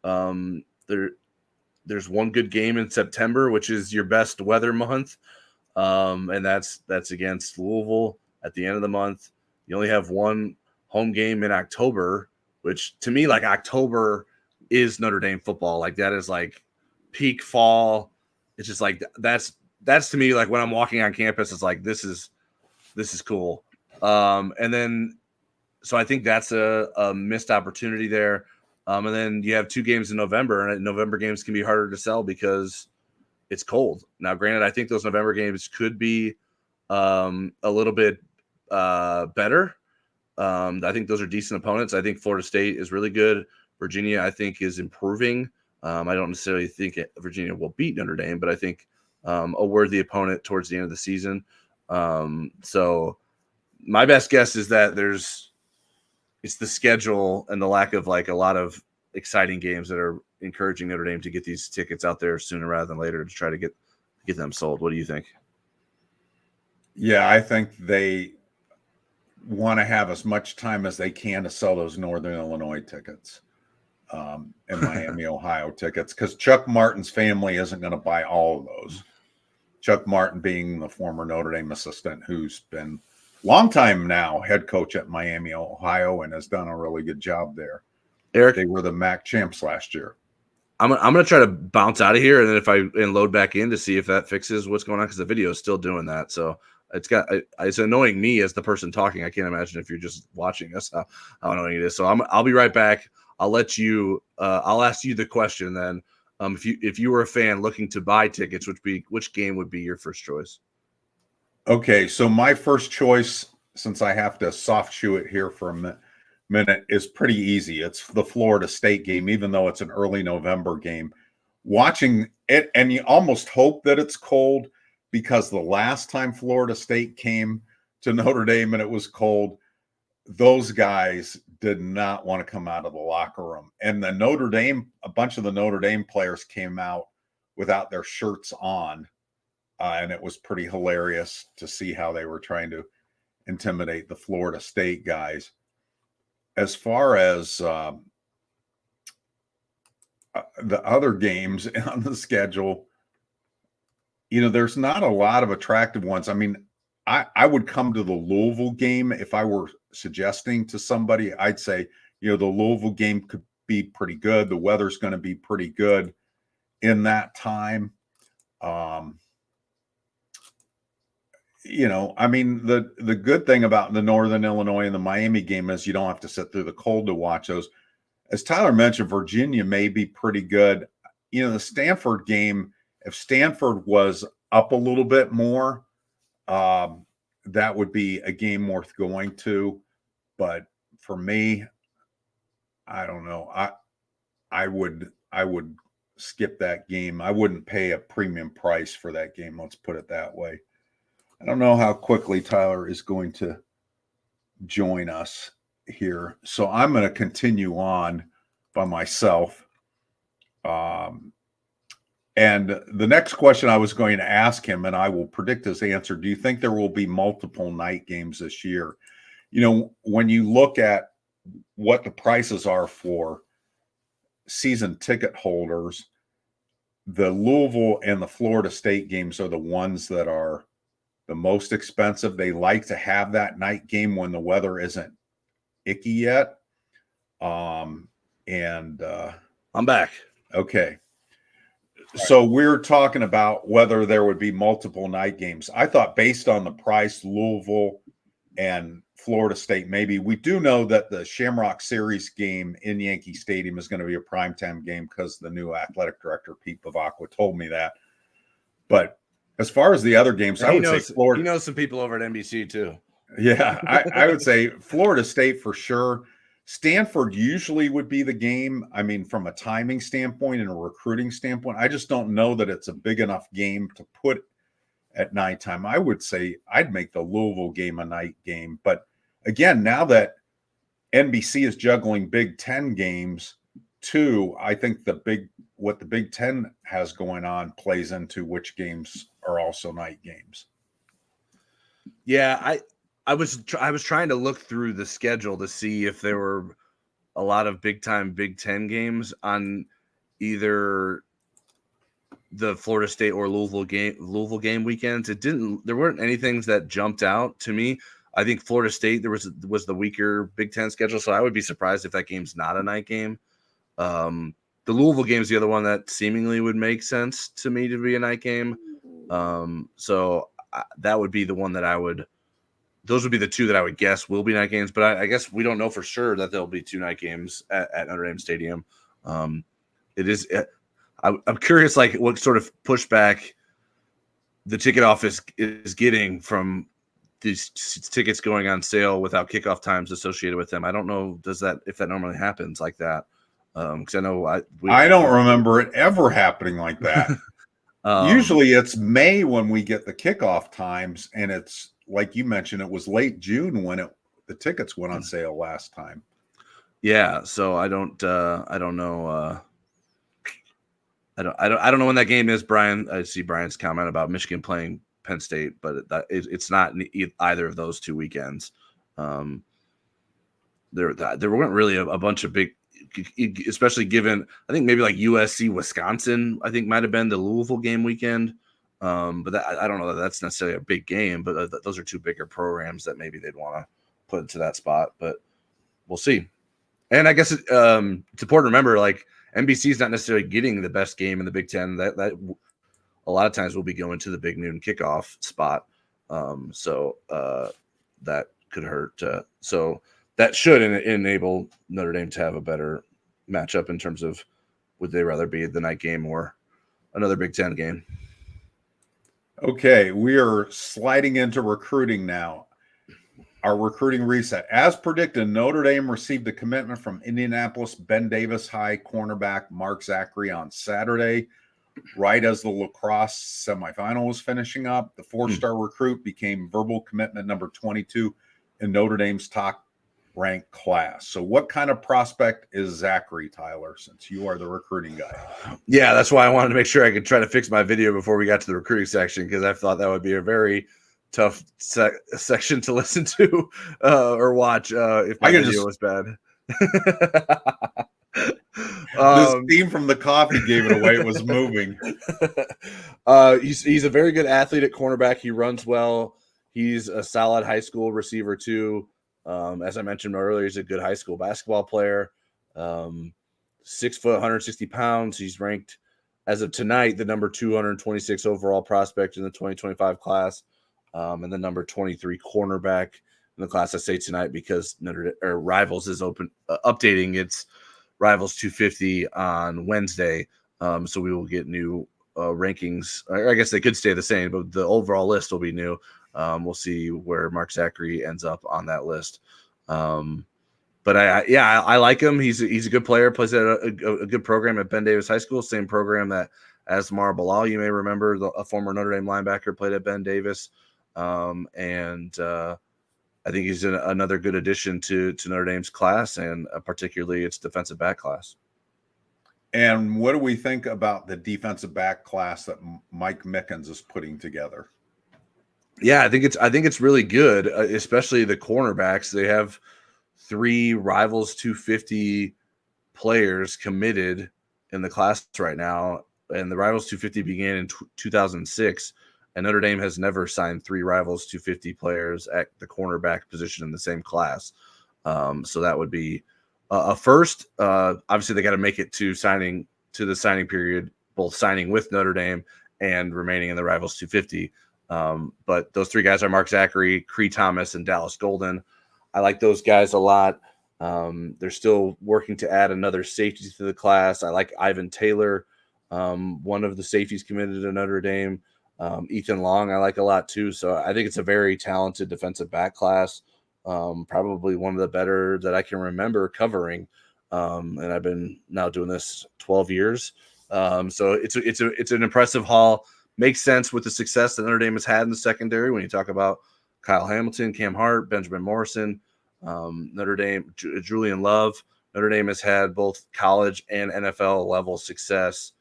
There's one good game in September, which is your best weather month. And that's against Louisville at the end of the month. You only have one home game in October, which to me, like October is Notre Dame football. Like that is like peak fall. It's just like, that's to me, like when I'm walking on campus, it's like, this is cool. And then, so I think that's a missed opportunity there. And then you have 2 games in November, and November games can be harder to sell because it's cold. Now, granted, I think those November games could be a little bit better. I think those are decent opponents. I think Florida State is really good. Virginia, I think, is improving. I don't necessarily think Virginia will beat Notre Dame, but I think a worthy opponent towards the end of the season. So my best guess is that it's the schedule and the lack of like a lot of exciting games that are encouraging Notre Dame to get these tickets out there sooner rather than later to try to get them sold. What do you think? Yeah, I think they want to have as much time as they can to sell those Northern Illinois tickets and Miami, Ohio tickets, because Chuck Martin's family isn't going to buy all of those. Chuck Martin being the former Notre Dame assistant who's been long time now head coach at Miami, Ohio, and has done a really good job there. Eric, they were the MAC champs last year. I'm gonna try to bounce out of here, and then and load back in to see if that fixes what's going on, because the video is still doing that. So it's annoying me as the person talking. I can't imagine if you're just watching us how annoying it is. So I'll be right back. I'll let you. I'll ask you the question then. If you were a fan looking to buy tickets, which game would be your first choice? Okay, so my first choice, since I have to soft shoe it here for a minute, is pretty easy. It's the Florida State game, even though it's an early November game. Watching it, and you almost hope that it's cold, because the last time Florida State came to Notre Dame and it was cold, those guys did not want to come out of the locker room. And a bunch of the Notre Dame players came out without their shirts on. And it was pretty hilarious to see how they were trying to intimidate the Florida State guys. As far as the other games on the schedule, there's not a lot of attractive ones. I mean, I would come to the Louisville game if I were suggesting to somebody. I'd say, the Louisville game could be pretty good. The weather's going to be pretty good in that time. I mean, the good thing about the Northern Illinois and the Miami game is you don't have to sit through the cold to watch those. As Tyler mentioned, Virginia may be pretty good. The Stanford game, if Stanford was up a little bit more, that would be a game worth going to. But for me, I don't know. I would skip that game. I wouldn't pay a premium price for that game. Let's put it that way. I don't know how quickly Tyler is going to join us here. So I'm going to continue on by myself. And the next question I was going to ask him, and I will predict his answer, do you think there will be multiple night games this year? When you look at what the prices are for season ticket holders, the Louisville and the Florida State games are the ones that are the most expensive. They like to have that night game when the weather isn't icky yet. I'm back. Okay. So we're talking about whether there would be multiple night games. I thought based on the price, Louisville and Florida State, maybe. We do know that the Shamrock Series game in Yankee Stadium is going to be a primetime game because the new athletic director, Pete Bavacqua, told me that. But as far as the other games, I would say Florida. He knows some people over at NBC too. Yeah, I would say Florida State for sure. Stanford usually would be the game. I mean, from a timing standpoint and a recruiting standpoint, I just don't know that it's a big enough game to put at nighttime. I would say I'd make the Louisville game a night game. But again, now that NBC is juggling Big Ten games too, I think what the Big Ten has going on plays into which games are also night games. Yeah, I was trying to look through the schedule to see if there were a lot of big time Big Ten games on either the Florida State or Louisville game weekends. There weren't any things that jumped out to me. I think Florida State was the weaker Big Ten schedule, so I would be surprised if that game's not a night game. The Louisville game is the other one that seemingly would make sense to me to be a night game. So that would be the one that those would be the two that I would guess will be night games, but I guess we don't know for sure that there'll be two night games at Notre Dame Stadium. I'm curious, like, what sort of pushback the ticket office is getting from these tickets going on sale without kickoff times associated with them. I don't know if that normally happens like that. Because I know I don't remember it ever happening like that. Usually it's May when we get the kickoff times, and it's like you mentioned, it was late June when the tickets went on sale last time. Yeah, so I don't know. I don't know when that game is, Brian. I see Brian's comment about Michigan playing Penn State, but it's not either of those two weekends. There weren't really a bunch of big, especially given, I think maybe like USC Wisconsin, I think might have been the Louisville game weekend. But I don't know that that's necessarily a big game, but those are two bigger programs that maybe they'd want to put into that spot, but we'll see. And I guess it's important to remember, like, NBC is not necessarily getting the best game in the Big Ten. That a lot of times will be going to the big noon kickoff spot. So that could hurt. So that should enable Notre Dame to have a better matchup in terms of would they rather be the night game or another Big Ten game. Okay, we are sliding into recruiting now. Our recruiting reset. As predicted, Notre Dame received a commitment from Indianapolis Ben Davis High cornerback Mark Zachary on Saturday, right as the Lacrosse semifinal was finishing up. The four-star recruit became verbal commitment number 22 in Notre Dame's top-ranked class. So what kind of prospect is Zachary, Tyler, since you are the recruiting guy? Yeah, that's why I wanted to make sure I could try to fix my video before we got to the recruiting section, because I thought that would be a very tough section to listen to or watch if my video was bad. This theme from the coffee gave it away. It was moving. He's a very good athlete at cornerback. He runs well. He's a solid high school receiver too. As I mentioned earlier, he's a good high school basketball player. 6 foot, 160 pounds. He's ranked as of tonight the number 226 overall prospect in the 2025 class. And the number 23 cornerback in the class. I say tonight because Rivals is updating its Rivals 250 on Wednesday. So we will get new rankings. I guess they could stay the same, but the overall list will be new. We'll see where Mark Zachary ends up on that list. But I like him. He's a good player. Plays at a good program at Ben Davis High School, same program that Asmar Bilal, you may remember, a former Notre Dame linebacker, played at Ben Davis. I think he's another good addition to Notre Dame's class, and particularly its defensive back class. And what do we think about the defensive back class that Mike Mickens is putting together? Yeah, I think it's really good, especially the cornerbacks. They have 3 Rivals 250 players committed in the class right now, and the Rivals 250 began in 2006. And Notre Dame has never signed 3 Rivals 250 players at the cornerback position in the same class. So that would be a first. Obviously, they got to make it to the signing period, both signing with Notre Dame and remaining in the Rivals 250. But those 3 guys are Mark Zachary, Cree Thomas, and Dallas Golden. I like those guys a lot. They're still working to add another safety to the class. I like Ivan Taylor, one of the safeties committed to Notre Dame. Ethan Long I like a lot too. So I think it's a very talented defensive back class, probably one of the better that I can remember covering. And I've been now doing this 12 years. So it's an impressive haul. Makes sense with the success that Notre Dame has had in the secondary when you talk about Kyle Hamilton, Cam Hart, Benjamin Morrison, Notre Dame, Julian Love. Notre Dame has had both college and NFL level success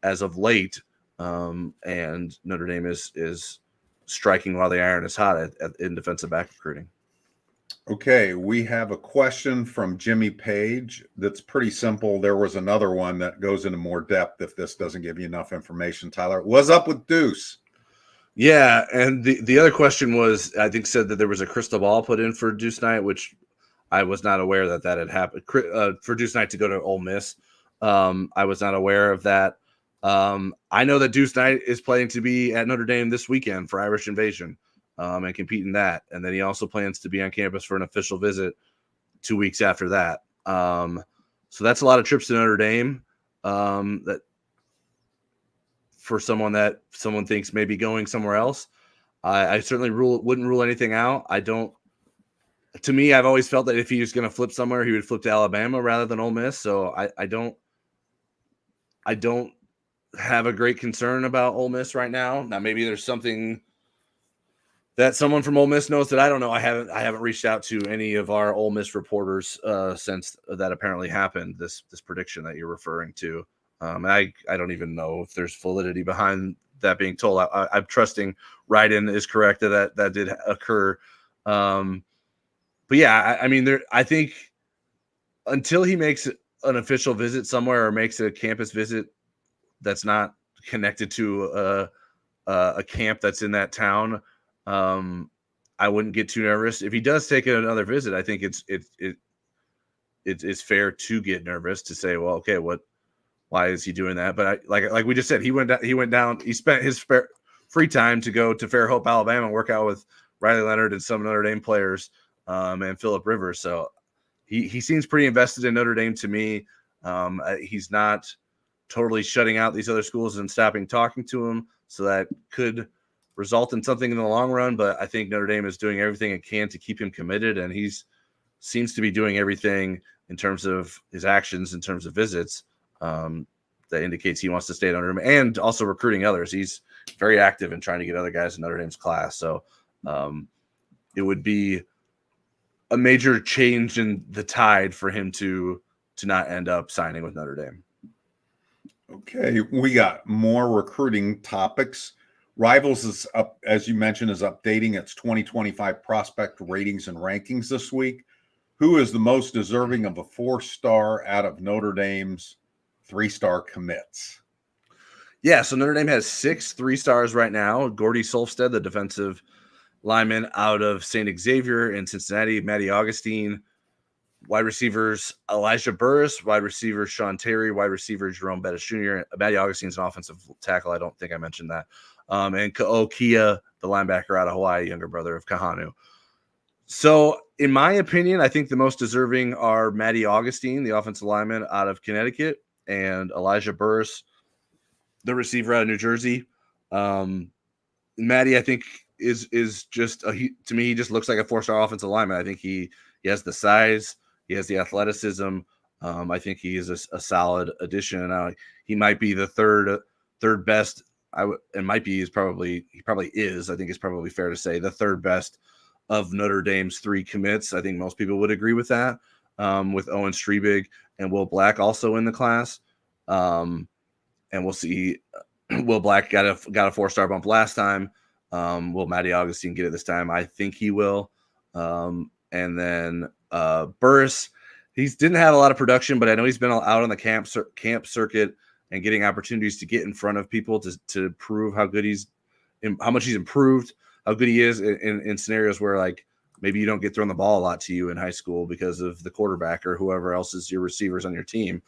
as of late. And Notre Dame is striking while the iron is hot in defensive back recruiting. Okay, we have a question from Jimmy Page that's pretty simple. There was another one that goes into more depth if this doesn't give you enough information, Tyler. What's up with Duce? Yeah, and the other question was, I think, said that there was a crystal ball put in for Duce Knight, which I was not aware that had happened. For Duce Knight to go to Ole Miss, I was not aware of that. I know that Duce Knight is planning to be at Notre Dame this weekend for Irish Invasion and compete in that. And then he also plans to be on campus for an official visit 2 weeks after that. So that's a lot of trips to Notre Dame that for someone thinks may be going somewhere else. I certainly wouldn't rule anything out. To me, I've always felt that if he was going to flip somewhere, he would flip to Alabama rather than Ole Miss. So I don't have a great concern about Ole Miss right now. Now, maybe there's something that someone from Ole Miss knows that I don't know. I haven't reached out to any of our Ole Miss reporters since that apparently happened, this prediction that you're referring to. I don't even know if there's validity behind that being told. I'm trusting Ryden is correct that did occur. But yeah, I think until he makes an official visit somewhere or makes a campus visit that's not connected to a camp that's in that town, I wouldn't get too nervous. If he does take another visit, I think it's fair to get nervous to say, well, okay, why is he doing that? But like we just said, he went down. He spent his free time to go to Fairhope, Alabama, and work out with Riley Leonard and some Notre Dame players, and Phillip Rivers. So he seems pretty invested in Notre Dame to me. He's not totally shutting out these other schools and stopping talking to them. So that could result in something in the long run. But I think Notre Dame is doing everything it can to keep him committed, and seems to be doing everything in terms of his actions, in terms of visits, that indicates he wants to stay at Notre Dame, and also recruiting others. He's very active in trying to get other guys in Notre Dame's class. So it would be a major change in the tide for him to not end up signing with Notre Dame. Okay, we got more recruiting topics. Rivals is up, as you mentioned, is updating its 2025 prospect ratings and rankings this week. Who is the most deserving of a 4-star out of Notre Dame's 3-star commits? Yeah, so Notre Dame has 6 3-stars right now. Gordy Solstead, the defensive lineman out of St. Xavier in Cincinnati. Matty Augustine. Wide receivers, Elijah Burris. Wide receiver, Sean Terry. Wide receiver, Jerome Bettis Jr. Matty Augustine's an offensive tackle. I don't think I mentioned that. And Ka'o Kia, the linebacker out of Hawaii, younger brother of Kahanu. So, in my opinion, I think the most deserving are Matty Augustine, the offensive lineman out of Connecticut, and Elijah Burris, the receiver out of New Jersey. Matty, I think, is just to me, he just looks like a 4-star offensive lineman. I think he has the size, he has the athleticism. I think he is a solid addition. He might be the third best. He probably is. I think it's probably fair to say the third best of Notre Dame's 3 commits. I think most people would agree with that, with Owen Strebig and Will Black also in the class. And we'll see. Will Black got a 4-star bump last time. Will Matty Augustine get it this time? I think he will. And then Burris, he didn't have a lot of production, but I know he's been out on the camp circuit and getting opportunities to get in front of people to prove how much he's improved, how good he is in scenarios where, like, maybe you don't get thrown the ball a lot to you in high school because of the quarterback or whoever else is your receivers on your team.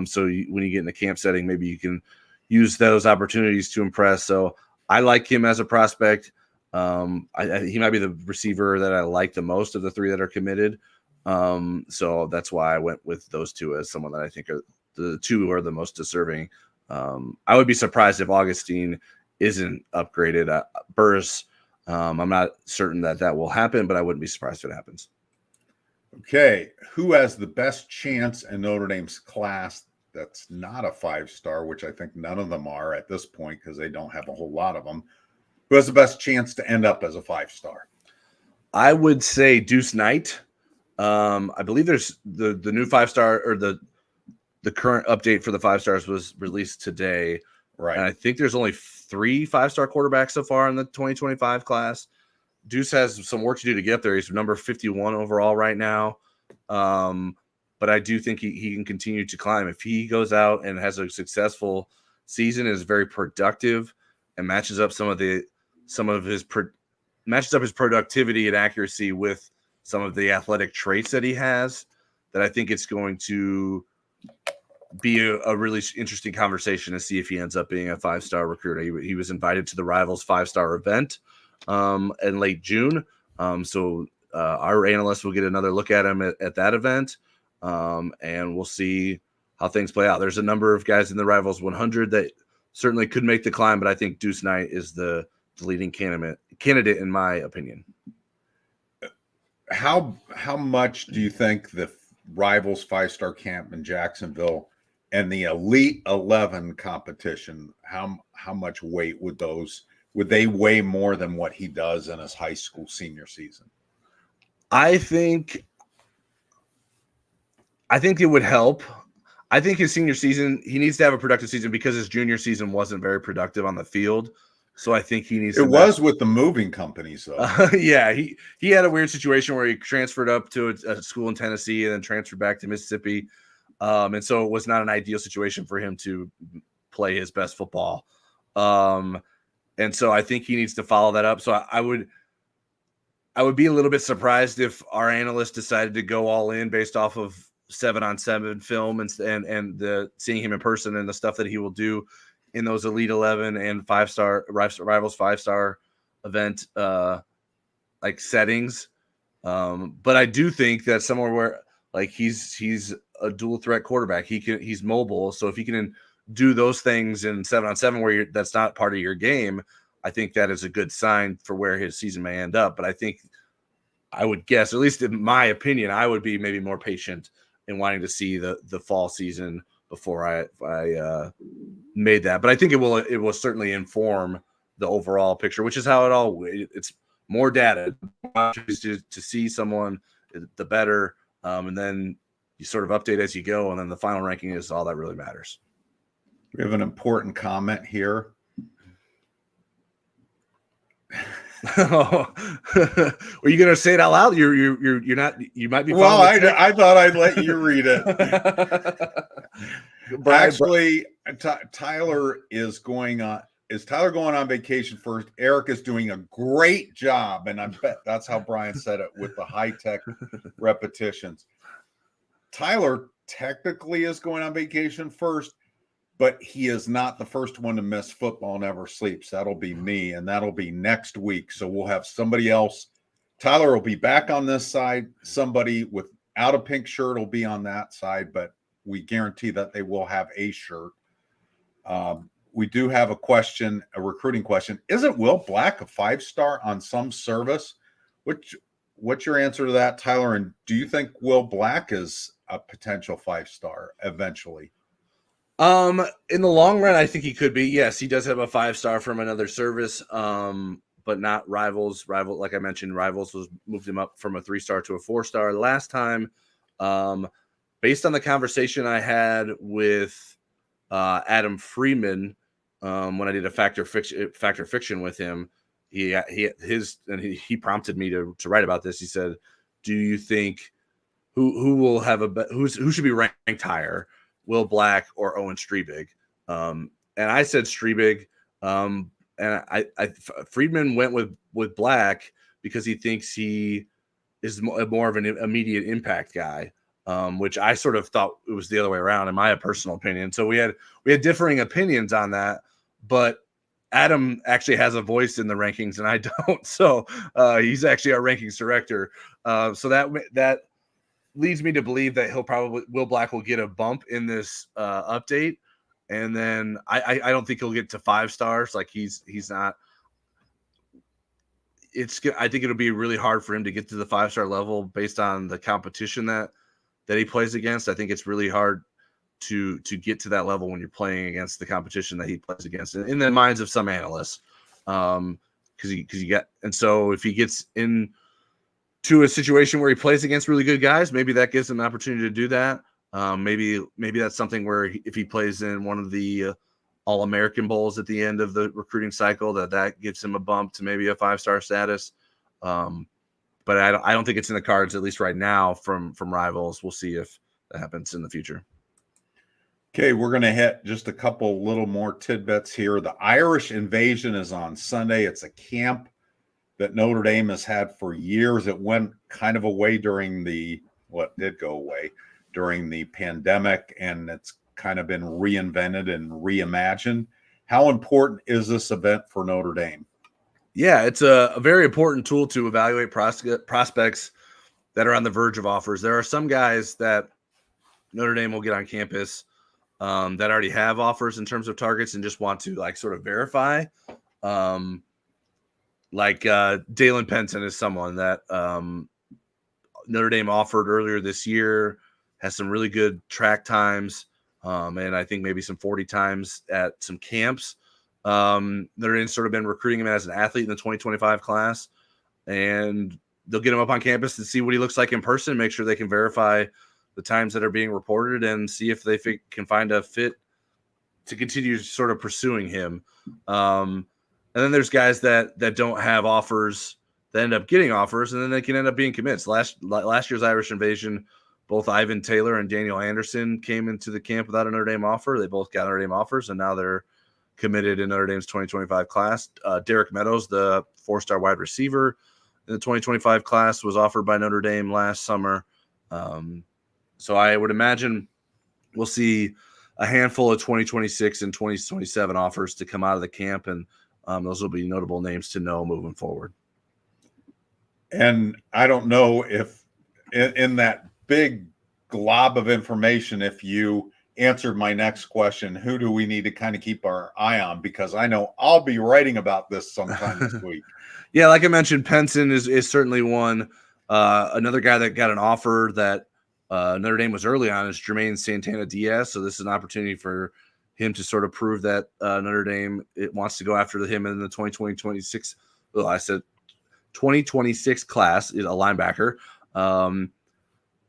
So when you get in the camp setting, maybe you can use those opportunities to impress. So I like him as a prospect. He might be the receiver that I like the most of the 3 that are committed. So that's why I went with those 2 as someone that I think are the 2 who are the most deserving. I would be surprised if Augustine isn't upgraded. Burris, I'm not certain that will happen, but I wouldn't be surprised if it happens. Okay, who has the best chance in Notre Dame's class that's not a 5-star, which I think none of them are at this point because they don't have a whole lot of them? Who has the best chance to end up as a 5-star? I would say Duce Knight. I believe there's the new 5-star, or the current update for the 5-stars was released today. Right. And I think there's only 3 5-star quarterbacks so far in the 2025 class. Duce has some work to do to get there. He's number 51 overall right now. But I do think he can continue to climb. If he goes out and has a successful season, is very productive, and matches up his productivity and accuracy with some of the athletic traits that he has, that I think it's going to be a really interesting conversation to see if he ends up being a 5-star recruiter. He was invited to the Rivals 5-star event in late June. So our analysts will get another look at him at that event, and we'll see how things play out. There's a number of guys in the Rivals 100 that certainly could make the climb, but I think Duce Knight is the leading candidate in my opinion. How much do you think the Rivals 5-star camp in Jacksonville and the Elite 11 competition, how much weight would they weigh more than what he does in his high school senior season? I think it would help. I think his senior season, he needs to have a productive season because his junior season wasn't very productive on the field. So I think he needs to. It was with the moving companies, though. Yeah, he had a weird situation where he transferred up to a school in Tennessee and then transferred back to Mississippi. And so it was not an ideal situation for him to play his best football. And so I think he needs to follow that up. So I would be a little bit surprised if our analysts decided to go all in based off of 7-on-7 film and the seeing him in person and the stuff that he will do in those Elite 11 and 5-star Rivals 5-star event like settings. But I do think that somewhere where like he's a dual threat quarterback, he's mobile. So if he can do those things in 7-on-7 where that's not part of your game, I think that is a good sign for where his season may end up. But I think I would guess, at least in my opinion, I would be maybe more patient in wanting to see the fall season before I made that. But I think it will certainly inform the overall picture, which is how it's more data to see someone, the better. And then you sort of update as you go. And then the final ranking is all that really matters. We have an important comment here. Were you going to say it out loud? You're not. You might be. Well, I thought I'd let you read it. Actually, Tyler is going on. Is Tyler going on vacation first? Eric is doing a great job, and I bet that's how Brian said it with the high-tech repetitions. Tyler technically is going on vacation first, but he is not the first one to miss Football Never Sleeps. That'll be me, and that'll be next week. So we'll have somebody else. Tyler will be back on this side. Somebody without a pink shirt will be on that side, but we guarantee that they will have a shirt. We do have a recruiting question. Isn't Will Black a 5-star on some service? What's your answer to that, Tyler? And do you think Will Black is a potential 5-star eventually? In the long run, I think he could be. Yes, he does have a 5-star from another service, but not Rivals. Like I mentioned, Rivals moved him up from a 3-star to a 4-star last time. Based on the conversation I had with Adam Freeman when I did a Factor Fiction with him, he prompted me to write about this. He said, "Do you think who will have who should be ranked higher, Will Black or Owen Strebig?" And I said Strebig, and Freeman went with Black because he thinks he is more of an immediate impact guy. Which I sort of thought it was the other way around, in my personal opinion. So we had differing opinions on that, but Adam actually has a voice in the rankings and I don't. So he's actually our rankings director. So that leads me to believe that Will Black will get a bump in this update. And then I don't think he'll get to 5 stars. Like he's not. I think it'll be really hard for him to get to the 5-star level based on the competition that he plays against. I think it's really hard to get to that level when you're playing against the competition that he plays against in the minds of some analysts. And so if he gets into a situation where he plays against really good guys, maybe that gives him an opportunity to do that. Maybe that's something where if he plays in one of the All-American Bowls at the end of the recruiting cycle, that gives him a bump to maybe a 5-star status. But I don't think it's in the cards, at least right now, from Rivals. We'll see if that happens in the future. Okay, we're going to hit just a couple little more tidbits here. The Irish Invasion is on Sunday. It's a camp that Notre Dame has had for years. It went kind of away during the pandemic, and it's kind of been reinvented and reimagined. How important is this event for Notre Dame? Yeah, it's a very important tool to evaluate prospects that are on the verge of offers. There are some guys that Notre Dame will get on campus that already have offers in terms of targets and just want to sort of verify. Dalen Penton is someone that Notre Dame offered earlier this year, has some really good track times, and I think maybe some 40 times at some camps. Notre Dame's sort of been recruiting him as an athlete in the 2025 class, and they'll get him up on campus and see what he looks like in person, make sure they can verify the times that are being reported and see if they can find a fit to continue sort of pursuing him. And then there's guys that don't have offers that end up getting offers, and then they can end up being commits. Last year's Irish Invasion, both Ivan Taylor and Daniel Anderson came into the camp without a Notre Dame offer. They both got Notre Dame offers, and now they're committed in Notre Dame's 2025 class. Derek Meadows, the 4-star wide receiver in the 2025 class, was offered by Notre Dame last summer. So I would imagine we'll see a handful of 2026 and 2027 offers to come out of the camp, and those will be notable names to know moving forward. And I don't know if in that big glob of information, if you answered my next question, who do we need to kind of keep our eye on? Because I know I'll be writing about this sometime this week. Yeah, like I mentioned, Penson is certainly one. Another guy that got an offer that Notre Dame was early on is Jermaine Santana-Diaz. So this is an opportunity for him to sort of prove that Notre Dame wants to go after him in the 2026. Well, I said 2026 class, is a linebacker.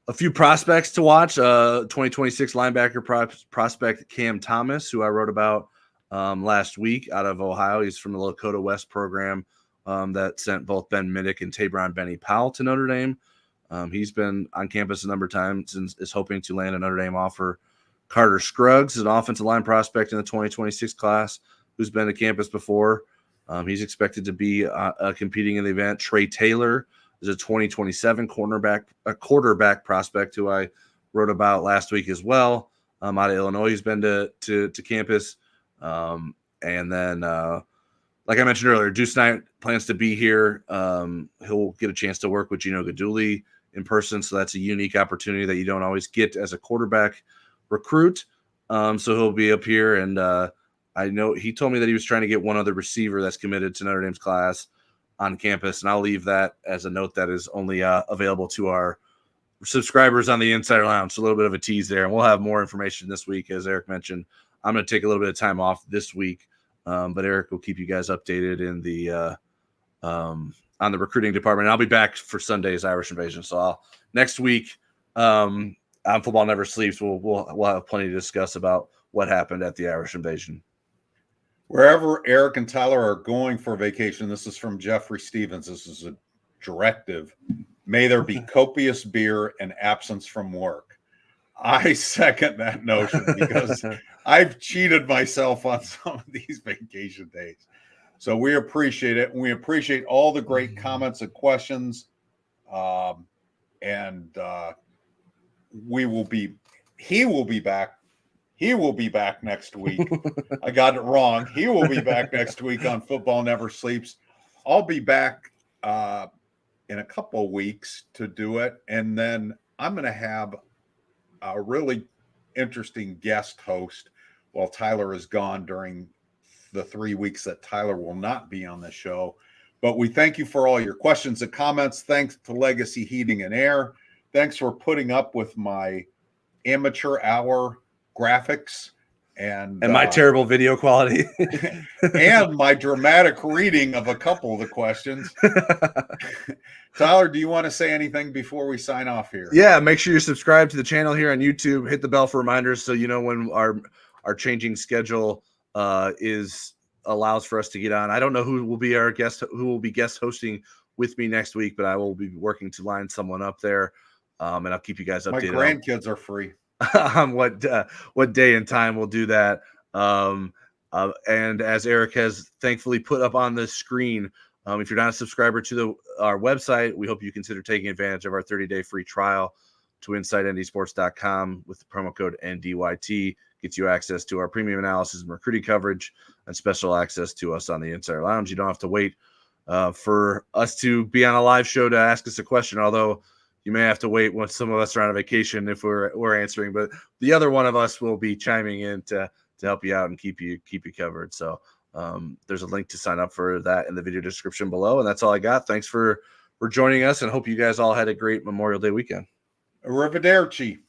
A few prospects to watch. 2026 linebacker prospect Cam Thomas, who I wrote about last week out of Ohio. He's from the Lakota West program that sent both Ben Minnick and Tabron Benny Powell to Notre Dame. He's been on campus a number of times and is hoping to land a Notre Dame offer. Carter Scruggs is an offensive line prospect in the 2026 class who's been to campus before. He's expected to be competing in the event. Trey Taylor is a 2027 quarterback prospect who I wrote about last week as well. Out of Illinois, he's been to campus. And then, like I mentioned earlier, Duce Knight plans to be here. He'll get a chance to work with Gino Guidugli in person, so that's a unique opportunity that you don't always get as a quarterback recruit. So he'll be up here, and I know he told me that he was trying to get one other receiver that's committed to Notre Dame's class on campus, and I'll leave that as a note that is only available to our subscribers on the Insider Lounge. So a little bit of a tease there, and we'll have more information this week. As Eric mentioned, I'm going to take a little bit of time off this week, but Eric will keep you guys updated in the on the recruiting department. And I'll be back for Sunday's Irish Invasion. So next week on Football Never Sleeps, we'll have plenty to discuss about what happened at the Irish Invasion. Wherever Eric and Tyler are going for vacation, this is from Jeffrey Stevens. This is a directive. May there be copious beer and absence from work. I second that notion because I've cheated myself on some of these vacation days. So we appreciate it. And we appreciate all the great comments and questions. He will be back. He will be back next week. I got it wrong. He will be back next week on Football Never Sleeps. I'll be back in a couple of weeks to do it. And then I'm going to have a really interesting guest host while Tyler is gone during the 3 weeks that Tyler will not be on the show. But we thank you for all your questions and comments. Thanks to Legacy Heating and Air. Thanks for putting up with my amateur hour graphics and my terrible video quality and my dramatic reading of a couple of the questions. Tyler, do you want to say anything before we sign off here? Yeah, make sure you subscribe to the channel here on YouTube. Hit the bell for reminders so you know when our changing schedule allows for us to get on. I don't know who will be our guest, who will be guest hosting with me next week, but I will be working to line someone up there, and I'll keep you guys updated. My grandkids are free. On what day and time we'll do that. And as Eric has thankfully put up on the screen, if you're not a subscriber to our website, we hope you consider taking advantage of our 30-day free trial to InsideNDSports.com with the promo code NDYT. Gets you access to our premium analysis and recruiting coverage and special access to us on the Insider Lounge. You don't have to wait for us to be on a live show to ask us a question, although you may have to wait once some of us are on a vacation if we're answering, but the other one of us will be chiming in to help you out and keep you covered. So there's a link to sign up for that in the video description below. And that's all I got. Thanks for joining us, and hope you guys all had a great Memorial Day weekend. Arrivederci.